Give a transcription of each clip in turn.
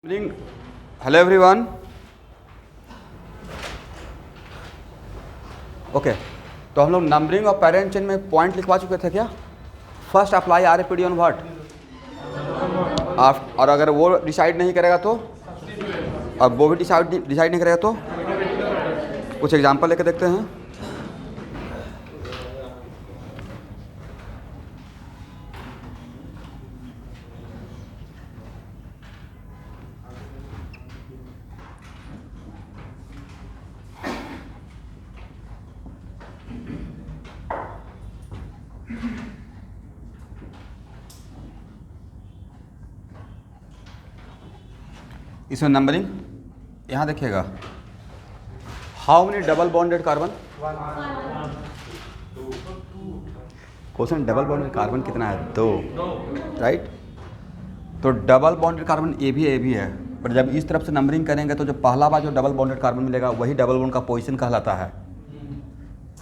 Morning. Hello everyone. Okay तो हम लोग नंबरिंग और पेरेंट चेन में पॉइंट लिखवा चुके थे क्या? First apply RAPD on what, और अगर वो डिसाइड नहीं करेगा तो, और वो भी डिसाइड नहीं करेगा तो कुछ एग्जांपल लेके देखते हैं. इसमें नंबरिंग यहाँ देखिएगा. How many double bonded carbon? Question double bonded carbon कितना है? 2, राइट. तो डबल बॉन्डेड कार्बन ए भी है, पर जब इस तरफ से नंबरिंग करेंगे तो जो पहला बार जो डबल बॉन्डेड कार्बन मिलेगा वही डबल बॉन्ड का पोजीशन कहलाता है.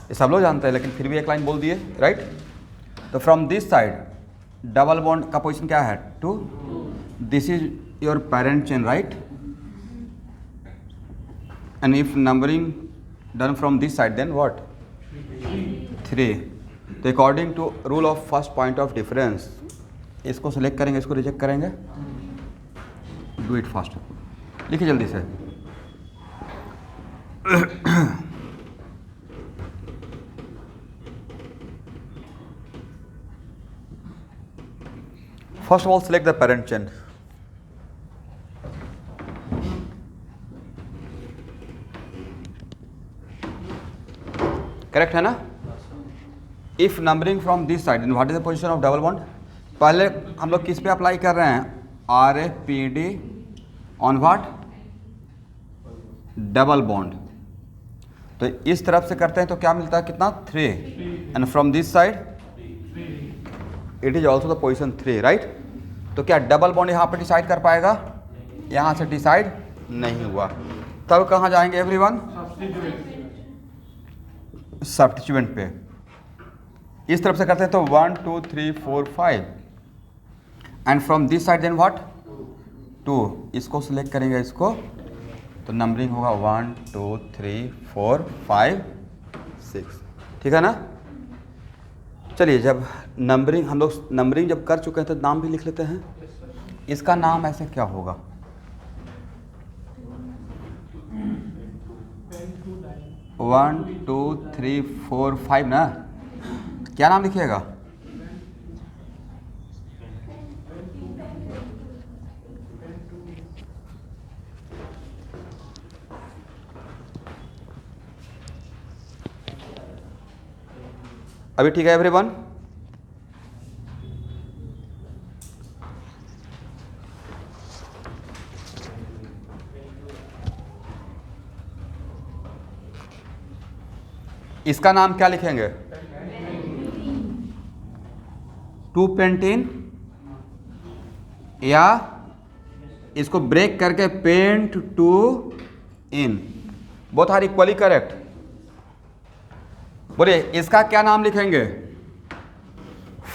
ये सब लोग जानते हैं, लेकिन फिर भी एक लाइन बोल दिए, राइट. तो from this side double bond का पोजीशन क्या है? 2. This is your parent chain, right. And if numbering done from this side, then what? 3. तो according to rule of first point of difference, इसको select करेंगे, इसको reject करेंगे. Do it fast. लिखिए जल्दी से. First of all, select the parent chain. Correct है ना? If numbering from this side, what is the position of double bond? पहले हम लोग किस पे अप्लाई कर रहे हैं? RAPD on what? Double bond. तो इस तरफ से करते हैं तो क्या मिलता है? कितना? 3. And from this side it is also the position 3, right. तो क्या डबल बॉन्ड यहाँ पे डिसाइड कर पाएगा? यहाँ से डिसाइड नहीं हुआ. तब कहाँ जाएंगे एवरीवन? सब्स्टिट्यूएंट पे. इस तरफ से करते हैं तो 1 2 3 4 5, and from this side then what? 2. इसको सिलेक्ट करेंगे, इसको, तो नंबरिंग होगा 1 2 3 4 5 6. ठीक है ना? चलिए, जब नंबरिंग हम लोग नंबरिंग जब कर चुके हैं तो नाम भी लिख लेते हैं. इसका नाम ऐसे क्या होगा? वन 2 3 4 5 ना. क्या नाम लिखिएगा? अभी ठीक है एवरीवन? इसका नाम क्या लिखेंगे? 2 पेंटीन, या इसको ब्रेक करके pent 2 ene. Both are equally correct. बोलिए इसका क्या नाम लिखेंगे?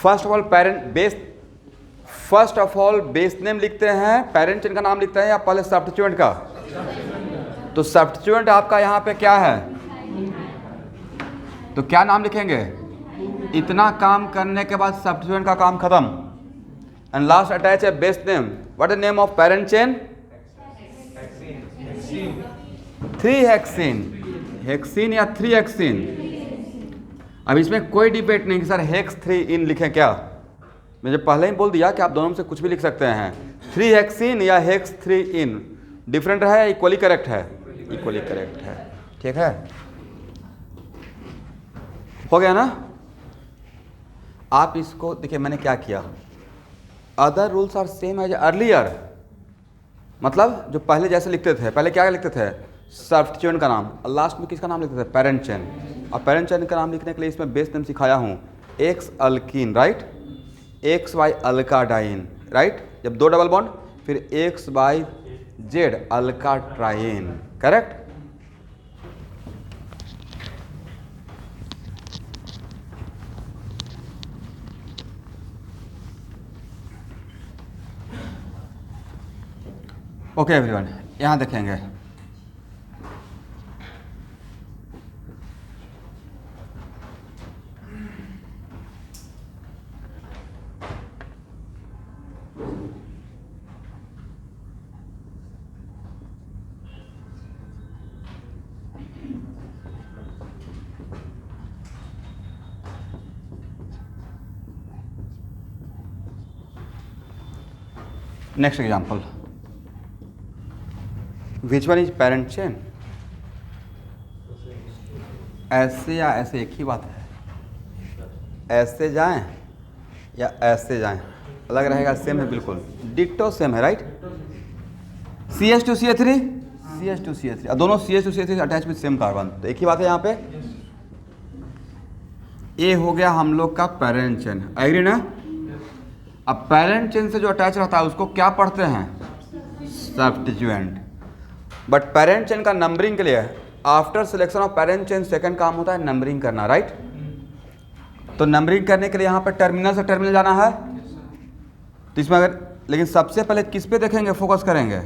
First of all base name लिखते हैं, पेरेंट चेन का नाम लिखते हैं, या पहले सब्स्टिट्यूएंट का? तो सब्स्टिट्यूएंट आपका यहाँ पे क्या है? तो क्या नाम लिखेंगे? इतना काम करने के बाद सब्स्टिट्यूएंट का काम खत्म. एंड लास्ट अटैच है base name. What is name of parent chain? 3 hexene. Hexene या 3 हेक्सीन. अब इसमें कोई डिबेट नहीं कि सर हेक्स 3 इन लिखें क्या. मैंने पहले ही बोल दिया कि आप दोनों में से कुछ भी लिख सकते हैं. 3 हेक्सीन या हेक्स 3 इन डिफरेंट है या इक्वली करेक्ट है? इक्वली करेक्ट है. ठीक है, हो गया ना? आप इसको देखिए, मैंने क्या किया. Other rules are same as earlier. मतलब जो पहले जैसे लिखते थे, पहले क्या लिखते थे? सब्स्टिट्यूएंट का नाम, लास्ट में किसका नाम लिखते थे? Parent chain. और पेरेंट चेन का नाम लिखने के लिए इसमें बेस नेम सिखाया हूँ. X alkene, right. XY alkadiene, right. जब 2 डबल बॉन्ड, फिर XYZ alkatriene, correct. Okay everyone, यहाँ देखेंगे next example, which one is parent chain? ऐसे या ऐसे एक ही बात है, ऐसे जाएं या ऐसे जाएं अलग रहेगा, सेम है बिल्कुल, डिक्टो सेम है, राइट? CH2CH3 CH2CH3, दोनों CH2CH3 attach with same carbon, तो एक ही बात है यहाँ पे। ये हो गया हम लोग का पेरेंट चेन, एग्री ना? अब पेरेंट चेन से जो अटैच रहता है उसको क्या पढ़ते हैं? सब्स्टिट्यूएंट। बट पेरेंट चेन का नंबरिंग के लिए after selection of parent chain second काम होता है नंबरिंग करना, राइट? तो नंबरिंग करने के लिए यहाँ पर टर्मिनल से टर्मिनल जाना है, तो इसमें अगर, लेकिन सबसे पहले किस पे देखेंगे, फोकस करेंगे?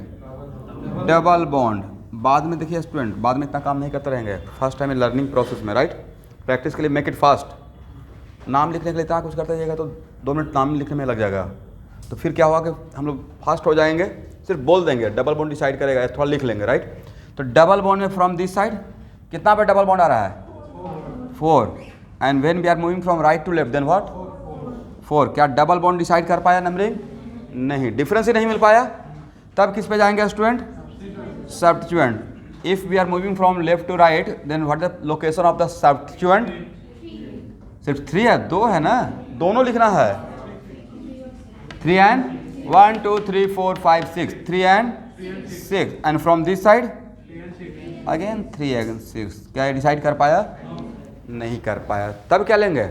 Double bond. बाद में देखिए स्टूडेंट, बाद में इतना काम नहीं करते रहेंगे, फर्स्ट टाइम लर्निंग प्रोसेस में, राइट? प्रैक्टिस के लिए मेक इट फास्ट। नाम लिखने के लिए इतना कुछ करते जाइएगा तो 2 मिनट नाम लिखने में लग जाएगा, तो फिर क्या होगा कि हम लोग फास्ट हो जाएंगे, सिर्फ बोल देंगे, डबल बॉन्ड डिसाइड करेगा, थोड़ा लिख लेंगे, राइट? तो डबल बॉन्ड में फ्रॉम दिस साइड कितना पे डबल बॉन्ड आ रहा है? 4, and when we are moving from right to left then what? 4। क्या डबल बॉन्ड डिसाइड कर पाया नंबरिंग? नहीं, डिफरेंस ही नहीं मिल पाया, तब किस पे जाएंगे student? Substituent. If we are moving from left to right then what the location of the substituent? सिर्फ 3 है, 2 है ना, दोनों लिखना है। 3 and 1 2 3 4 5 6, 3 and 6, and from this side again 3 again 6। क्या डिसाइड कर पाया? नहीं कर पाया, तब क्या लेंगे?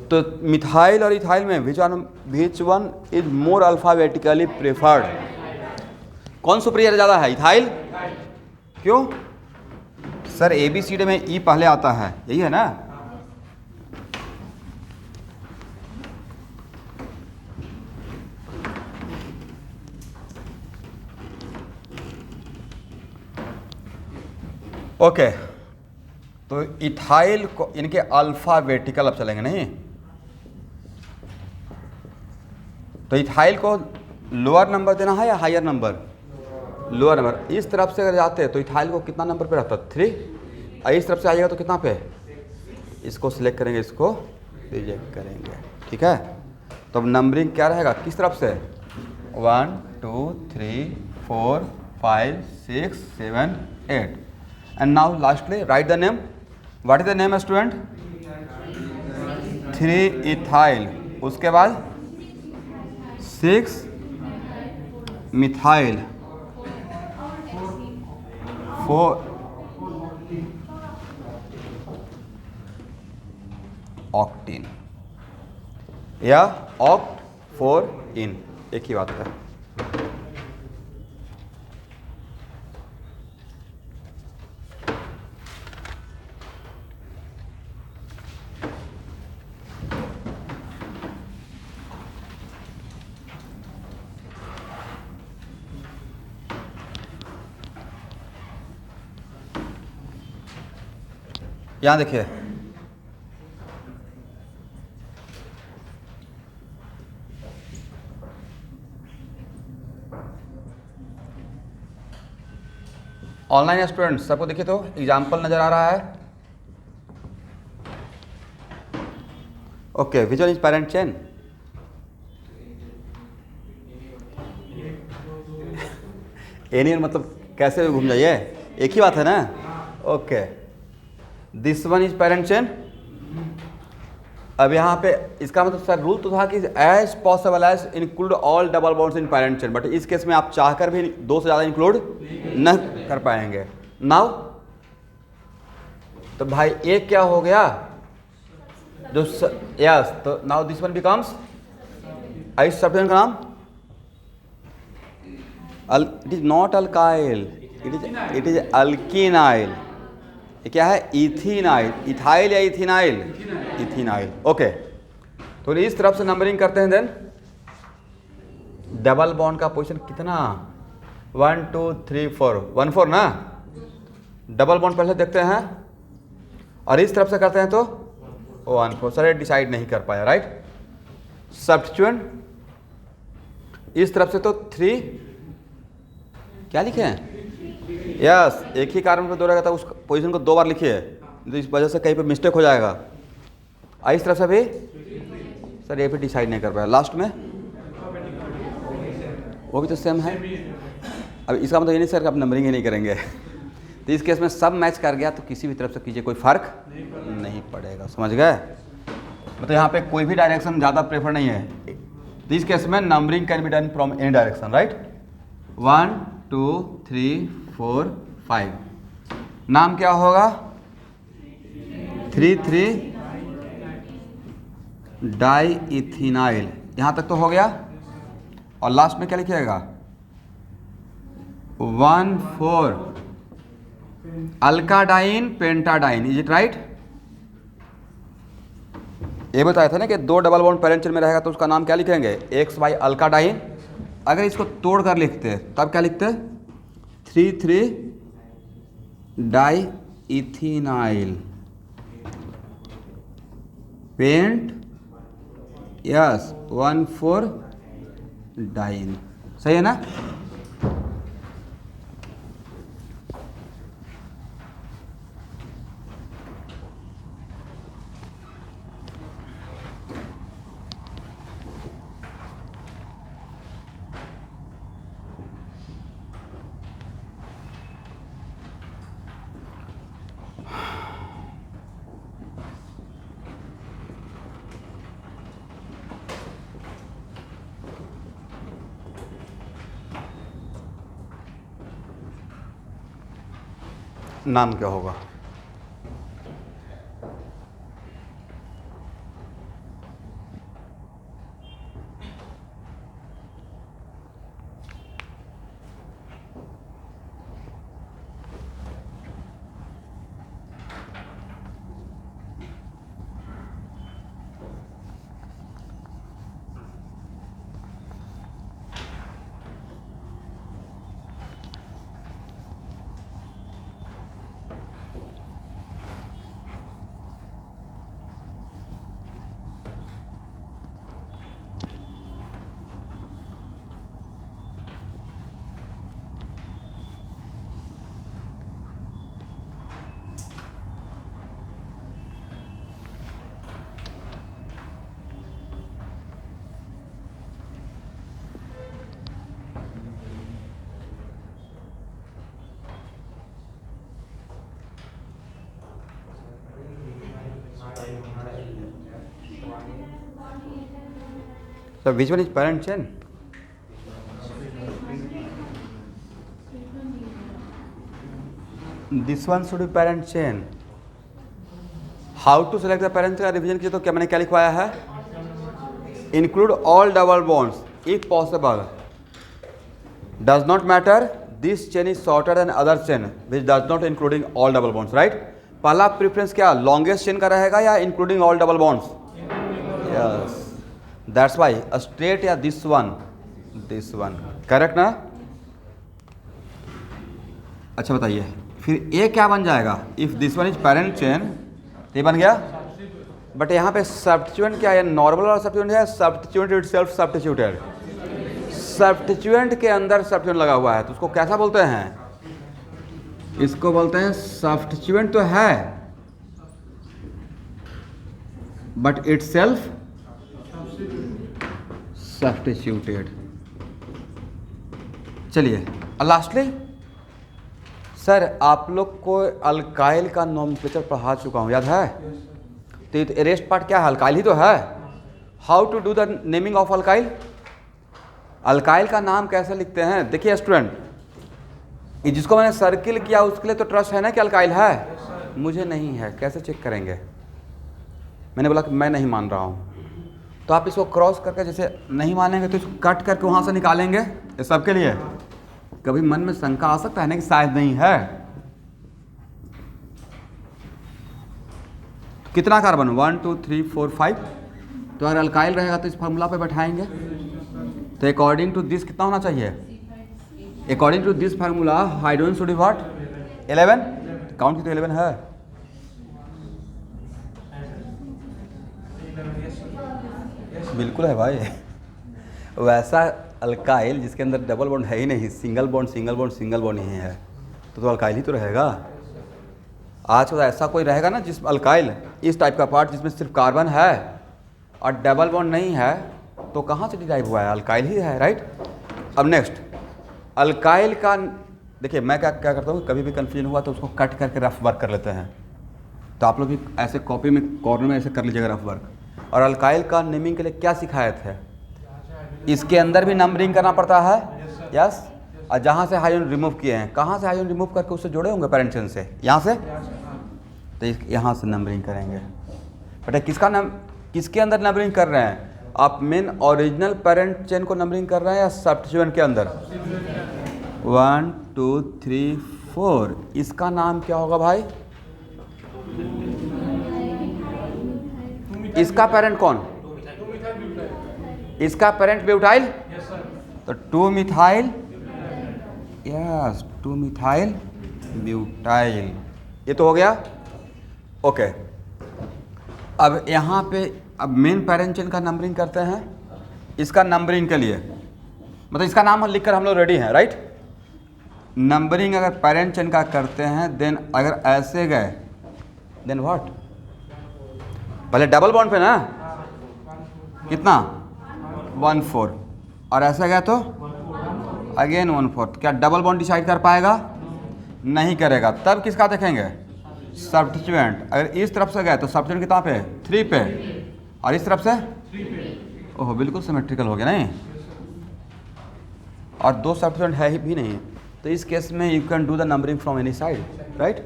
तो मिथाइल और इथाइल में विच one is more alphabetically preferred? कौन सुपीरियर ज़्यादा है? इथाइल। क्यों सर? ABCD में ई पहले आता है, यही है ना? ओके, तो इथाइल को इनके अल्फाबेटिकल अब चलेंगे नहीं, तो इथाइल को लोअर नंबर देना है या हायर नंबर? Lower number. इस तरफ से अगर जाते हैं तो इथाइल को कितना नंबर पे रहता है? 3, और इस तरफ से आइएगा तो कितना पे? इसको सिलेक्ट करेंगे, इसको रिजेक्ट करेंगे, ठीक है? तो अब नंबरिंग क्या रहेगा, किस तरफ से? 1 2 3 4 5 6 7 8, and now lastly write the name. What is the name student? 3 ethyl, उसके बाद 6 मिथाइल, 4 ऑक्टीन या ऑक्ट 4 इन, एक ही बात है। यहाँ देखिए, ऑनलाइन स्टूडेंट सबको देखिए तो एग्जाम्पल नजर आ रहा है? Okay, which one is parent chain? Anion मतलब कैसे घूम जाइए, एक ही बात है ना? Okay, this one is parent chain. अब यहाँ पे इसका मतलब सर रूल तो था कि as possible as include all double bonds in parent chain, but इस केस में आप चाहकर भी 2 से ज़्यादा इंक्लूड न कर पाएंगे। नाउ तो भाई एक क्या हो गया जो यस, तो नाउ दिस वन बिकम्स इस सब्स्टिट्यूएंट का नाम it is not alkyl, it is alkenyl. ये क्या है? इथेनाइल। इथाइल या इथेनाइल? इथेनाइल। ओके, तो इस तरफ से नंबरिंग करते हैं। देन डबल बॉन्ड का पोजीशन कितना, 1 2 3 4, 1 4 ना। डबल बॉन्ड पहले देखते हैं और इस तरफ से करते हैं तो 1 4। सर डिसाइड नहीं कर पाया, राइट। सब्स्टिट्यूएंट इस तरफ से तो 3, क्या लिखे हैं, यस एक ही कारण में दो रहेगा, था उस पोजीशन को 2 बार लिखिए, तो इस वजह से कहीं पे मिस्टेक हो जाएगा। इस तरफ से भी सर ये भी डिसाइड नहीं कर पाया, लास्ट में वो भी तो सेम है। अब इसका मतलब ये नहीं सर कि आप नंबरिंग ही नहीं करेंगे तो इस केस में सब मैच कर गया तो किसी भी तरफ से कीजिए, कोई फर्क नहीं पड़ेगा, समझ गए। मतलब यहाँ पे कोई भी डायरेक्शन ज़्यादा प्रेफर नहीं है। तो इस केस में numbering can be done from any direction, right. 1 2 3 4 5। नाम क्या होगा, 3 डाई इथिनाइल, यहाँ तक तो हो गया। और लास्ट में क्या लिखिएगा, 1 4 अल्काडाइन पेंटाडाइन, इज इट राइट। ये बताया था ना कि 2 डबल बॉन्ड पैरेंट चेन में रहेगा तो उसका नाम क्या लिखेंगे, एक्स वाई अल्काडाइन। अगर इसको तोड़ कर लिखते तब क्या लिखते, 3 डाई इथिनाइल पेंट, यस 1 4 डाइन, सही है ना। नाम क्या होगा, so which one is parent chain, this one should be parent chain. How to select the parent का रिवीजन किया तो क्या मैंने क्या लिखवाया है, include all double bonds if possible, does not matter this chain is shorter than other chain which does not including all double bonds, right। पहला preference क्या लॉन्गेस्ट चेन का रहेगा या including all double bonds, yes that's why straight या this one correct ना। अच्छा बताइए फिर ये क्या बन जाएगा, if this one is parent chain ये बन गया, बट यहाँ पे सब्स्टिट्यूएंट क्या है, नॉर्मल वाला सब्स्टिट्यूएंट है, सब्स्टिट्यूएंट इटसेल्फ सब्स्टिट्यूटेड, सब्स्टिट्यूएंट के अंदर सब्स्टिट्यूएंट लगा हुआ है तो उसको कैसा बोलते हैं, इसको बोलते हैं सब्स्टिट्यूएंट तो है बट इटसेल्फ सब्स्टिट्यूटेड। चलिए लास्टली सर आप लोग को अल्काइल का नोमेनक्लेचर पढ़ा चुका हूँ, याद है। तो एरेस्ट पार्ट क्या है, अल्काइल ही तो है। How to do the naming of alkyl, alkyl का नाम कैसे लिखते हैं। देखिए स्टूडेंट, जिसको मैंने सर्किल किया उसके लिए तो ट्रस्ट है ना कि अल्काइल है, मुझे नहीं है, कैसे चेक करेंगे। मैंने बोला कि मैं नहीं मान रहा हूँ, तो आप इसको क्रॉस करके जैसे नहीं मानेंगे तो इसको कट करके वहाँ से निकालेंगे। ये सबके लिए कभी मन में शंका आ सकता है ना कि शायद नहीं है। तो कितना कार्बन 1 2 3 4 5, तो अगर अल्काइल रहेगा तो इस फार्मूला पे बैठाएंगे तो अकॉर्डिंग टू दिस कितना होना चाहिए? According to this formula hydrogen should be what? 11। Count की तो 11 है। बिल्कुल है भाई। वैसा अल्काइल जिसके अंदर डबल बॉन्ड है ही नहीं, single bond single bond single bond ही है, तो अल्काइल ही तो रहेगा। आज तो ऐसा कोई रहेगा ना जिस अल्काइल इस टाइप का पार्ट जिसमें सिर्फ कार्बन है और डबल बॉन्ड नहीं है, तो कहाँ से डिराइव हुआ है? अल्काइल ही है, राइट। अब नेक्स्ट अल्काइल का देखिए, मैं क्या क्या करता हूँ, कभी भी कन्फ्यूजन हुआ तो उसको कट करके रफ वर्क कर लेते हैं। तो आप लोग भी ऐसे कॉपी में कॉर्नर में ऐसे कर लीजिएगा रफ वर्क। और अल्काइल का नेमिंग के लिए क्या सिखाए थे? इसके अंदर भी नंबरिंग करना पड़ता है, यस। और जहाँ से हाइड्रोजन रिमूव किए हैं, कहाँ से हाइड्रोजन रिमूव करके उससे जोड़े होंगे पैरेंट चेन से, यहाँ से, तो यहाँ से नंबरिंग करेंगे। बेटा किसके अंदर नंबरिंग कर रहे हैं आप? मेन ओरिजिनल पैरेंट चेन को नंबरिंग कर रहे हैं या सब्स्टिट्यूएंट के अंदर? 1 2 3 4। इसका नाम क्या होगा भाई? इसका पेरेंट कौन? इसका पेरेंट ब्यूटाइल, तो 2 मिथाइल, यस 2 मिथाइल ब्यूटाइल। ये तो हो गया, ओके। अब यहाँ पे अब मेन पेरेंट चेन का नंबरिंग करते हैं। इसका नंबरिंग के लिए मतलब इसका नाम लिखकर हम लोग रेडी हैं, राइट। नंबरिंग अगर पेरेंट चेन का करते हैं, देन अगर ऐसे गए देन व्हाट? पहले डबल बॉन्ड पे ना कितना 1 4, और ऐसा गया तो अगेन 1 4। क्या डबल बॉन्ड डिसाइड कर पाएगा? नहीं करेगा। तब किसका देखेंगे? सब्स्टिट्यूएंट। अगर इस तरफ से गए तो सब्स्टिट्यूएंट कितना पे? 3 पे, और इस तरफ से 3 पे। ओहो, बिल्कुल सिमेट्रिकल हो गया नहीं। और दो सब्स्टिट्यूएंट है ही भी नहीं, तो इस केस में you can do the numbering from any side, right.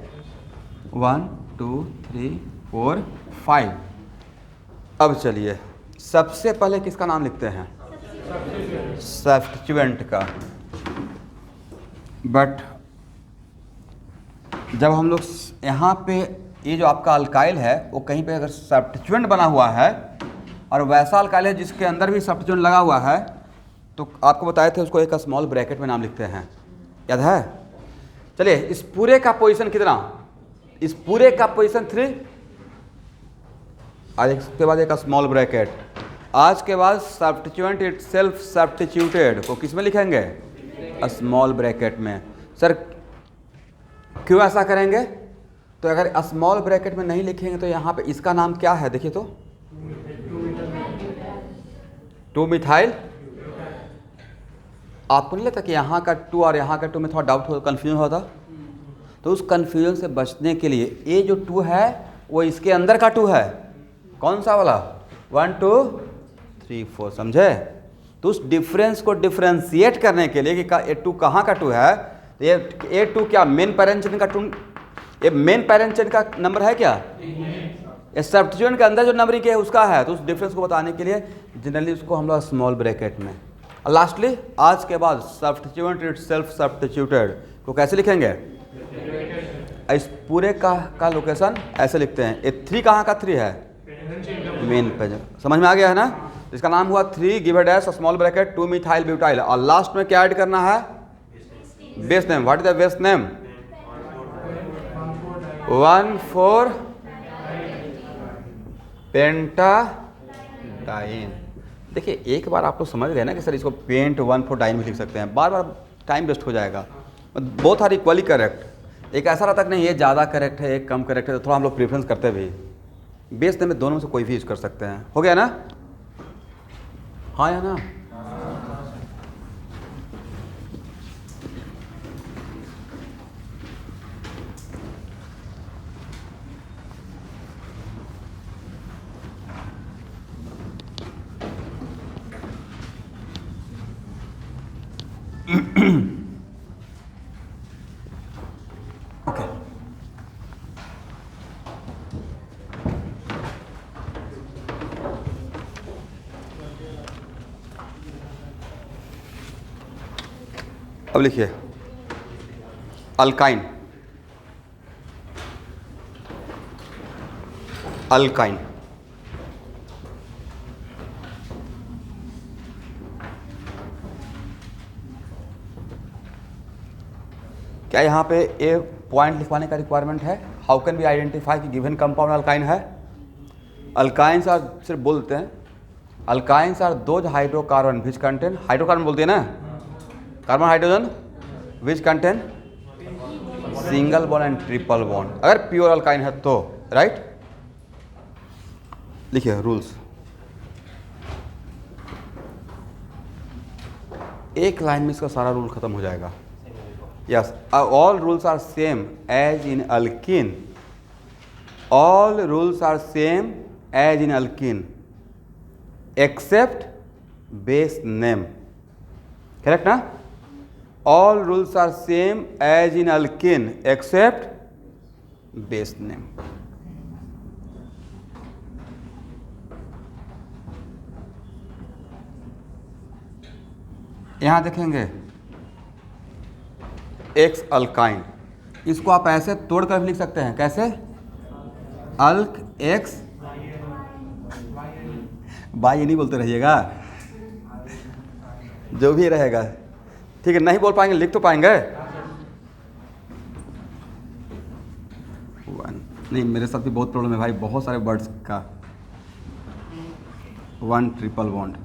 1 2 3 4 5। अब चलिए सबसे पहले किसका नाम लिखते हैं? सब्स्टिट्यूएंट का। बट जब हम लोग यहाँ पे ये जो आपका अल्काइल है वो कहीं पे अगर सब्स्टिट्यूएंट बना हुआ है और वैसा अल्काइल है जिसके अंदर भी सब्स्टिट्यूएंट लगा हुआ है, तो आपको बताए थे उसको एक स्मॉल ब्रैकेट में नाम लिखते हैं, याद है? चलिए इस पूरे का पोजीशन कितना? इस पूरे का पोजीशन 3, और इसके बाद एक स्मॉल ब्रैकेट। आज के बाद सब्स्टिट्यूएंट इटसेल्फ सब्स्टिट्यूटेड को किस में लिखेंगे? स्मॉल ब्रैकेट में। सर क्यों ऐसा करेंगे? तो अगर स्मॉल ब्रैकेट में नहीं लिखेंगे तो यहाँ पे इसका नाम क्या है? देखिए तो 2 मिथाइल। आपको नहीं लगता कि यहाँ का 2 और यहाँ का 2 में थोड़ा डाउट हो, कन्फ्यूजन होता? तो उस कन्फ्यूजन से बचने के लिए ये जो 2 है वो इसके अंदर का 2 है। कौन सा वाला? 1 2 3 4, समझे? तो उस डिफरेंस को डिफरेंशिएट करने के लिए कि ये 2 कहाँ का 2 है, तो ये 2 क्या मेन पैरेंट चेन का 2? ये मेन पैरेंट चेन का नंबर है क्या? ये सब्स्टिट्यूएंट के अंदर जो नंबरिंग है उसका है। तो उस डिफरेंस को बताने के लिए जनरली उसको हम लोग स्मॉल ब्रैकेट में। और लास्टली आज के बाद सब्स्टिट्यूएंट इटसेल्फ सब्स्टिट्यूटेड को कैसे लिखेंगे? इस पूरे का लोकेशन ऐसे लिखते हैं। ये 3 कहाँ का 3 है? मेन पे। समझ में आ गया है ना? इसका नाम हुआ 3 give a dash small bracket 2 methyl butyl, और लास्ट में क्या ऐड करना है? Base name. What is the base name? 1 4 पेंटाडाइन। देखिए एक बार आप लोग समझ गए ना कि सर इसको पेंट 1 4 डाइन भी लिख सकते हैं, बार बार टाइम वेस्ट हो जाएगा। Both are equally correct. एक ऐसा रहता कि नहीं ये ज़्यादा करेक्ट है एक कम करेक्ट है, तो थोड़ा हम लोग प्रेफरेंस करते भी। बेस नेम में दोनों में से कोई भी यूज कर सकते हैं। हो गया ना? हाँ या ना? ओके, अब लिखिए अल्काइन। अल्काइन क्या यहाँ पे ए पॉइंट लिखवाने का रिक्वायरमेंट है? हाउ कैन बी आइडेंटिफाई कि गिवन कंपाउंड अल्काइन है? अल्काइंस आर, सिर्फ बोलते हैं alkynes are those hydrocarbon which contain, hydrocarbon बोलते हैं ना, carbon hydrogen which contain single bond and triple bond, अगर प्योर अल्काइन है तो, राइट। लिखिए रूल्स, एक लाइन में इसका सारा रूल खत्म हो जाएगा। Yes, all rules are same as in alkene, all rules are same as in alkene except base name, correct ना? All rules are same as in alkene except base name. यहां देखेंगे x alkyne, इसको आप ऐसे तोड़कर भी लिख सकते हैं, कैसे? अल्क एक्स बाई, ये नहीं बोलते रहिएगा, जो भी रहेगा ठीक है। नहीं बोल पाएंगे, लिख तो पाएंगे। नहीं, मेरे साथ भी बहुत प्रॉब्लम है भाई, बहुत सारे वर्ड्स का। 1 ट्रिपल बॉन्ड,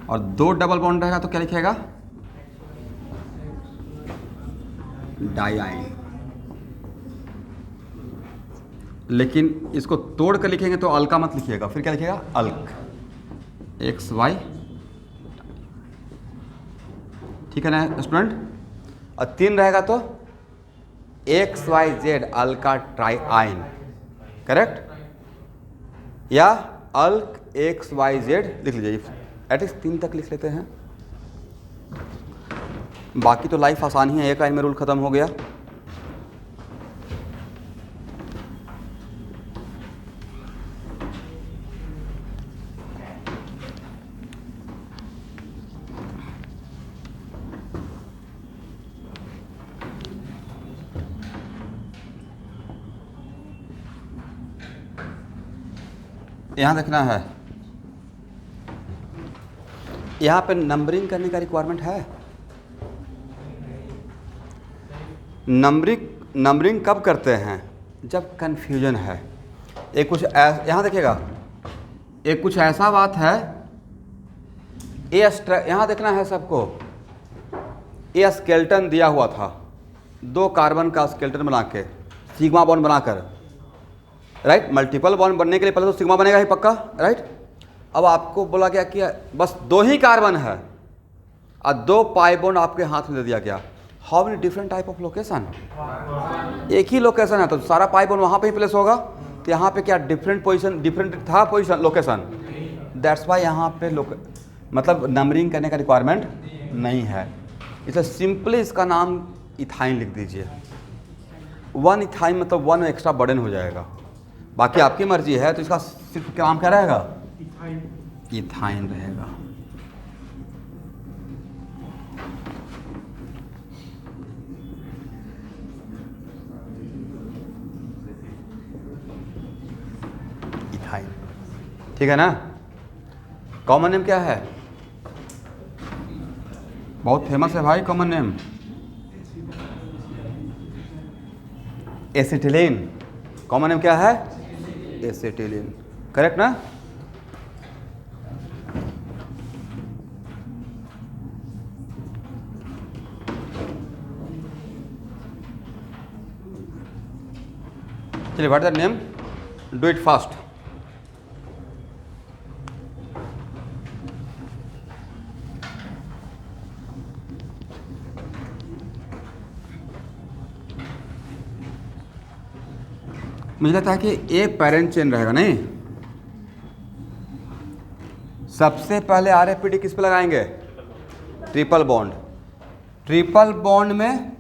और 2 डबल बॉन्ड रहेगा तो क्या लिखेगा? डाइआइन। लेकिन इसको तोड़ कर लिखेंगे तो अल्का मत लिखिएगा, फिर क्या लिखिएगा? अल्क एक्स वाई, ठीक है ना स्टूडेंट? और 3 रहेगा तो X Y Z alkatriyne, correct? या अल्क एक्स वाई जेड लिख लीजिए, एटलीस्ट 3 तक लिख लेते हैं। बाकी तो लाइफ आसान ही है, एक लाइन में रूल खत्म हो गया। यहां देखना है, यहां पे नंबरिंग करने का रिक्वायरमेंट है। नंबरिंग कब करते हैं? जब कन्फ्यूजन है। एक कुछ यहाँ देखिएगा, एक कुछ ऐसा बात है, यहाँ देखना है सबको, ये स्केलेटन दिया हुआ था, 2 कार्बन का स्केलेटन बना के, सिग्मा बॉन्ड बनाकर, राइट। मल्टीपल बॉन्ड बनने के लिए पहले तो सिग्मा बनेगा ही पक्का, राइट। अब आपको बोला गया कि बस 2 ही कार्बन है और 2 पाई बॉन्ड आपके हाथ में दे दिया गया। How many different type of location? एक ही लोकेशन है तो सारा पाई बॉन्ड वहाँ पे ही प्लेस होगा। तो यहाँ पे क्या डिफरेंट पोजीशन, डिफरेंट था पोजीशन, लोकेशन, दैट्स वाई यहाँ पे मतलब नंबरिंग करने का रिक्वायरमेंट नहीं है। इसलिए सिंपली इसका नाम इथाइन लिख दीजिए। 1 इथाइन मतलब 1 एक्स्ट्रा बर्डन हो जाएगा। बाकी आपकी मर्जी है, तो इसका सिर्फ नाम क्या रहेगा? इथाइन रहेगा। इथाइन, ठीक है ना? कॉमन नेम क्या है? बहुत फेमस है भाई common name, acetylene. Common name क्या है? एसिटिलीन, करेक्ट ना? चलिए, what is the name? Do it fast. मुझे लगता है कि एक पेरेंट चेन रहेगा, नहीं? सबसे पहले RFPD किस पे लगाएंगे? Triple bond. ट्रिपल बॉन्ड में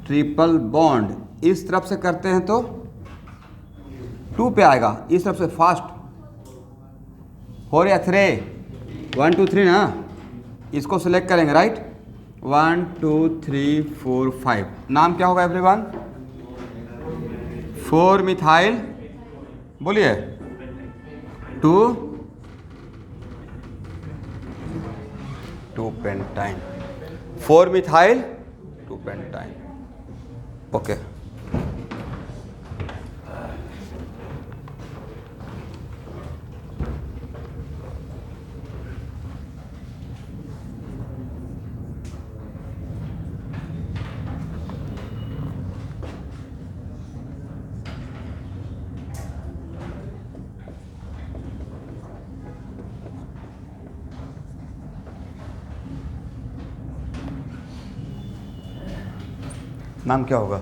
ट्रिपल बॉन्ड इस तरफ से करते हैं तो 2 पे आएगा, इस तरफ से फास्ट 4 या 3, 1 2 3 ना, इसको सिलेक्ट करेंगे, राइट। 1 2 3 4 5। नाम क्या होगा एवरीवन? 4 मिथाइल, बोलिए, 2 पेंटाइन, 4 मिथाइल 2 पेंटाइन। ओके, नाम क्या होगा?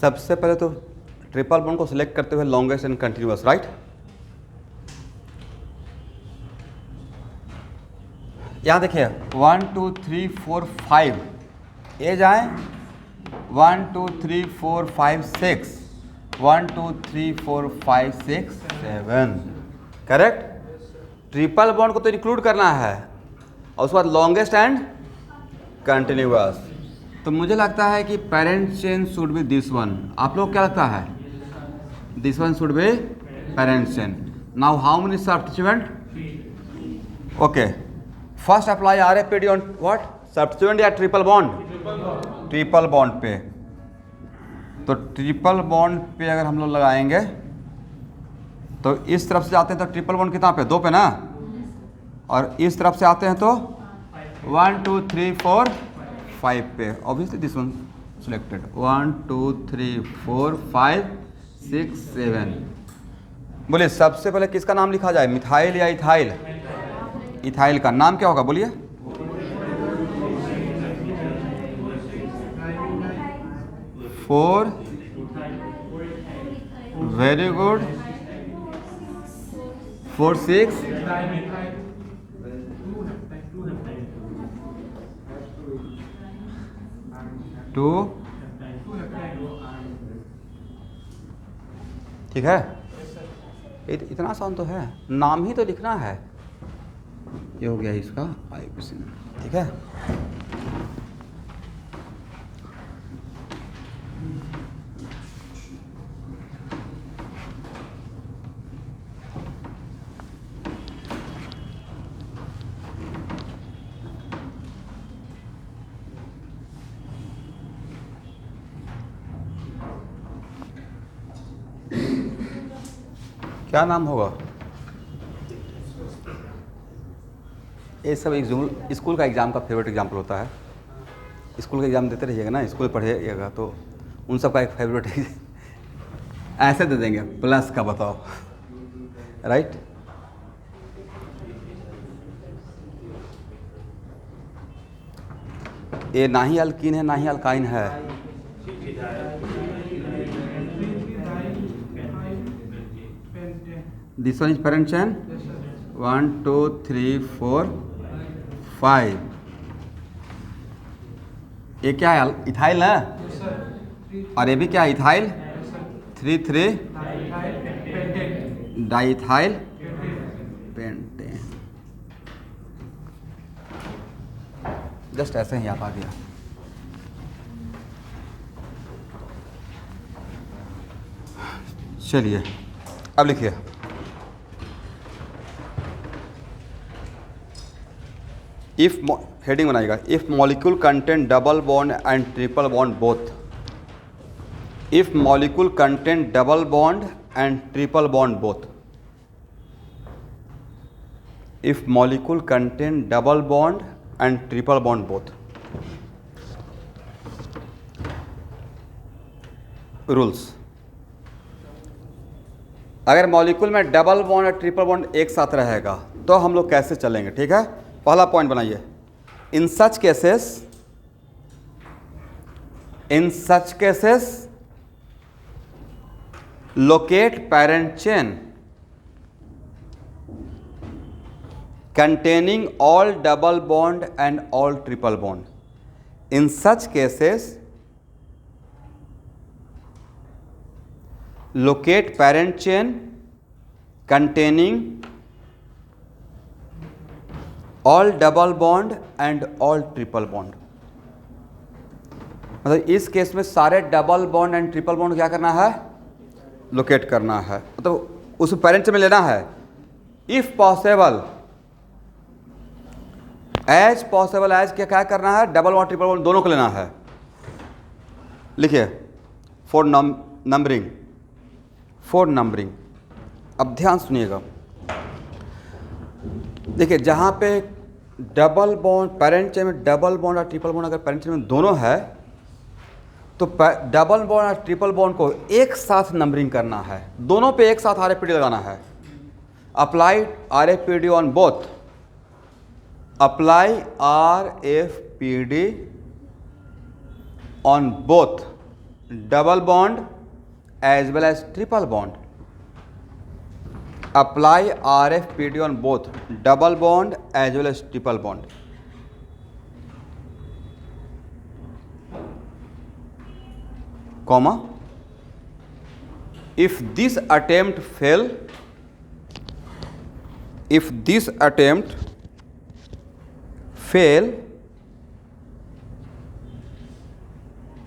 सबसे पहले तो ट्रिपल बॉन्ड को सिलेक्ट करते हुए लॉन्गेस्ट एंड कंटिन्यूअस, राइट? यहाँ देखिए 1 2 3 4 5 ए जाए, 1 2 3 4 5 6, 1 2 3 4 5 6 7, करेक्ट? ट्रिपल बॉन्ड को तो इंक्लूड करना है और उसके बाद लॉन्गेस्ट एंड कंटिन्यूअस। तो मुझे लगता है कि parent chain should be this one. आप लोग क्या लगता है? This one should be parent chain. Now how many substituent? Okay, first apply RFPD on what? Substituent या ट्रिपल बॉन्ड? ट्रिपल बॉन्ड पे। तो ट्रिपल बॉन्ड पे अगर हम लोग लगाएंगे तो इस तरफ से जाते हैं तो ट्रिपल बॉन्ड कितना पे? 2 पे ना, और इस तरफ से आते हैं तो 1 2 3 4 5 पे। Obviously this one selected. 1 2 3 4 5 6 7। बोलिए सबसे पहले किसका नाम लिखा जाए, मिथाइल या इथाइल? इथाइल का नाम क्या होगा बोलिए? Four, very good, 4 6 2। ठीक है, इतना आसान तो है, नाम ही तो लिखना है। ये हो गया इसका IUPAC, ठीक है। क्या नाम होगा? ये सब स्कूल का एग्ज़ाम का फेवरेट एग्जाम्पल होता है। स्कूल का एग्ज़ाम देते रहिएगा ना, स्कूल पढ़िएगा तो उन सब का एक फेवरेट ऐसे दे देंगे प्लस का, बताओ, राइट? ये ना ही अल्कीन है ना ही अल्काइन है। This one is parent chain. 1 2 3 4 5। ये क्या है? इथाइल ना, और ये भी क्या है? इथाइल। 3 3 diethyl pentane. जस्ट ऐसे ही आप आ गया। चलिए अब लिखिए, इफ हेडिंग बनाएगा, if molecule contain double bond and triple bond both. If molecule contain double bond and triple bond both. If molecule contain double bond and triple bond both. Rules, अगर molecule में double bond और triple bond एक साथ रहेगा तो हम लोग कैसे चलेंगे, ठीक है? पहला पॉइंट बनाइए, in such cases locate parent chain containing all double bond and all triple bond. In such cases, locate parent chain containing all double bond and all triple bond. मतलब इस केस में सारे double bond and triple bond क्या करना है, locate करना है, मतलब उस पेरेंट में लेना है. If possible, as possible as क्या करना है, डबल बॉन्ड ट्रिपल बॉन्ड दोनों को लेना है. लिखिए फॉर नंबरिंग, फॉर नंबरिंग. अब ध्यान सुनिएगा, देखिए जहाँ पे डबल बॉन्ड पेरेंट चेन में डबल बॉन्ड और ट्रिपल बॉन्ड अगर पेरेंट चेन में दोनों है तो डबल बॉन्ड और ट्रिपल बॉन्ड को एक साथ नंबरिंग करना है, दोनों पे एक साथ RFPD लगाना है. Apply RFPD on both, apply RFPD on both double bond as well as triple bond. Apply RFPD on both double bond as well as triple bond. Comma. If this attempt fail,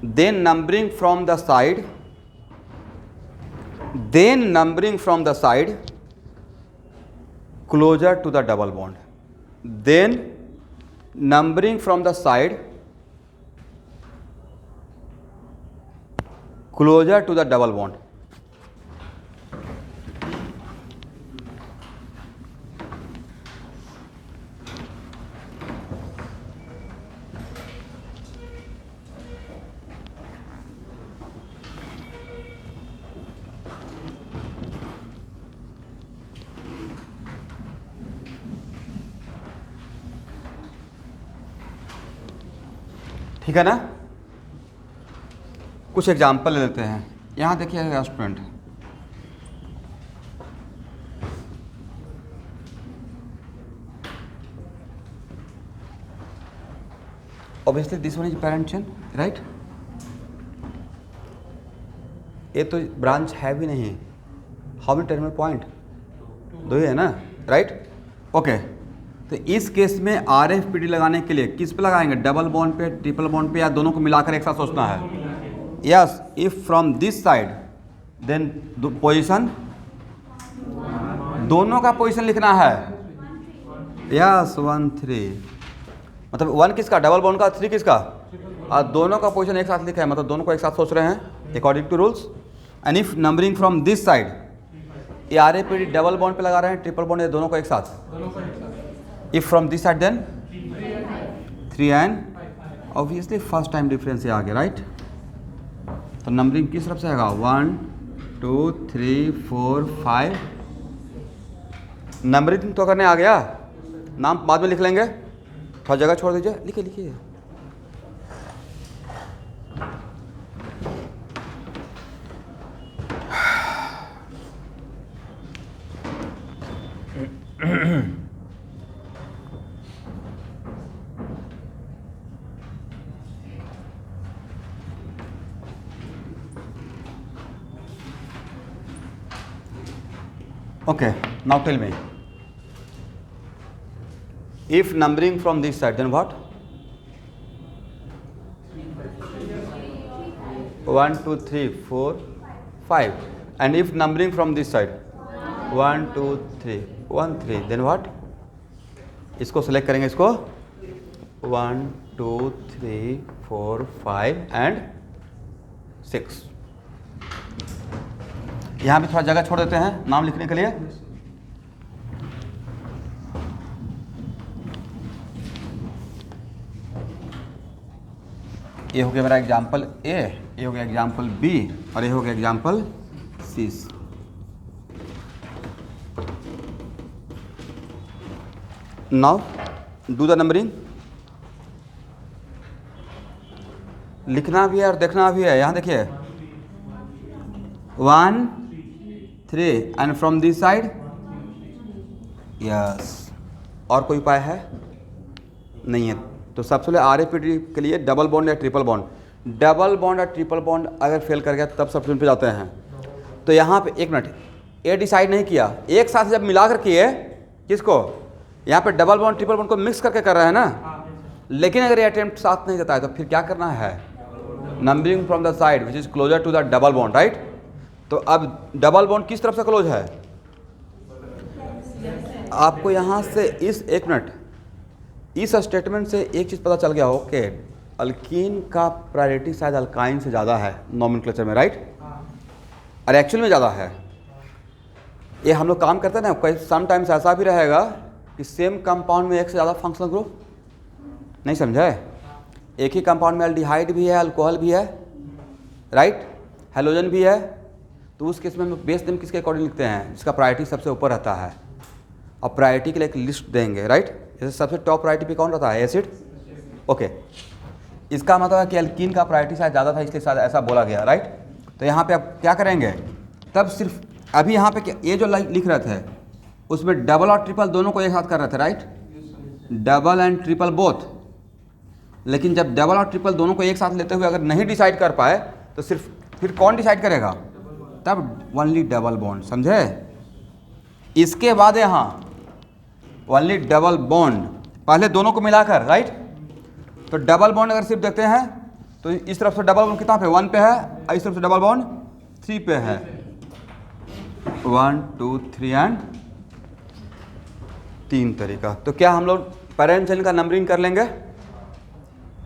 then numbering from the side closer to the double bond. Then numbering from the side closer to the double bond. ठीक है ना. कुछ example ले लेते हैं. यहाँ देखिए student, obviously this one is parent chain, right. ये तो ब्रांच है भी नहीं. हाउ मेनी टर्मिनल पॉइंट, दो ही है ना, राइट. ओके, तो इस केस में RFPD लगाने के लिए किस पे लगाएंगे, डबल बॉन्ड पे, ट्रिपल बॉन्ड पे, या दोनों को मिलाकर एक साथ सोचना है. Yes, if from this side then position, दोनों का पोजीशन लिखना है. यस 1 3, मतलब 1 किसका, डबल बॉन्ड का, 3 किसका, और दोनों का पोजीशन एक साथ लिखा है, मतलब दोनों को एक साथ सोच रहे हैं according to rules. And if numbering from this side, ये RFPD डबल बॉन्ड पे लगा रहे हैं, ट्रिपल बॉन्ड, ये दोनों को एक साथ. If from this side then 3 and obviously first time difference ये आ गया, राइट. तो नंबरिंग किस तरफ से आएगा, 1 2 3 4 5. नंबरिंग तो करने आ गया, नाम बाद में लिख लेंगे, थोड़ा जगह छोड़ दीजिए. लिखिए लिखिए. Okay, now tell me, if numbering from this side, then what? 1 2 3 4 5. And if numbering from this side, 1 2 3 1 3, then what? इसको select करेंगे, इसको 1 2 3 4 5 and 6. यहाँ भी थोड़ा जगह छोड़ देते हैं नाम लिखने के लिए. ये हो गया मेरा एग्जाम्पल A, ये हो गया एग्जाम्पल B, और ये हो गया example C. Now do the numbering. लिखना भी है और देखना भी है. यहाँ देखिए 1 3 and from this side, yes और कोई उपाय है? नहीं है। तो सबसे पहले RAPD के लिए डबल बॉन्ड या ट्रिपल बॉन्ड, डबल बॉन्ड और ट्रिपल बॉन्ड अगर फेल कर गया तब सब्स्टिट्यूशन पे जाते हैं। तो यहाँ पे एक मिनट, ये डिसाइड नहीं किया, एक साथ जब मिला कर किए किसको, यहाँ पे डबल बॉन्ड ट्रिपल बॉन्ड को मिक्स करके कर रहा है ना, लेकिन अगर ये अटेम्प्ट साथ नहीं देता है तो फिर क्या करना है, numbering from the side which is closer to the double bond, right. तो अब डबल बॉन्ड किस तरफ से क्लोज है, आपको यहाँ से इस एक मिनट इस स्टेटमेंट से एक चीज़ पता चल गया, ओके अल्कीन का प्रायोरिटी शायद अल्काइन से ज़्यादा है नॉमेनक्लेचर में, राइट, और एक्चुअल में ज़्यादा है। ये हम लोग काम करते हैं ना, कोई समटाइम्स ऐसा भी रहेगा कि सेम कंपाउंड में एक से ज़्यादा फंक्शनल ग्रुप, नहीं समझे, एक ही कंपाउंड में एल्डिहाइड भी है, अल्कोहल भी है, राइट, हेलोजन भी है, तो उस केस में हम बेस नेम किसके अकॉर्डिंग लिखते हैं, जिसका प्रायोरिटी सबसे ऊपर रहता है, और प्रायोरिटी के लिए एक लिस्ट देंगे, राइट। जैसे सबसे टॉप प्रायोरिटी पे कौन रहता है, एसिड, ओके। इसका मतलब है कि एल्कीन का प्रायोरिटी शायद ज़्यादा था, इसलिए शायद ऐसा बोला गया, राइट। तो यहाँ पे आप क्या करेंगे, तब सिर्फ अभी यहाँ पे ये जो लिख रहे थे उसमें डबल और ट्रिपल दोनों को एक साथ कर रहे थे, right, double and triple both. लेकिन जब डबल और ट्रिपल दोनों को एक साथ लेते हुए अगर नहीं डिसाइड कर पाए तो सिर्फ फिर कौन डिसाइड करेगा, तब ओनली डबल बॉन्ड, समझे। इसके बाद यहाँ ओनली डबल बॉन्ड, पहले दोनों को मिलाकर, राइट। तो डबल बॉन्ड अगर सिर्फ देखते हैं तो इस तरफ से डबल बॉन्ड कितना पे 1 पे है, और इस तरफ से डबल बॉन्ड 3 पे है, 1 2 3 एंड 3 तरीका। तो क्या हम लोग पेरेंट चेन का नंबरिंग कर लेंगे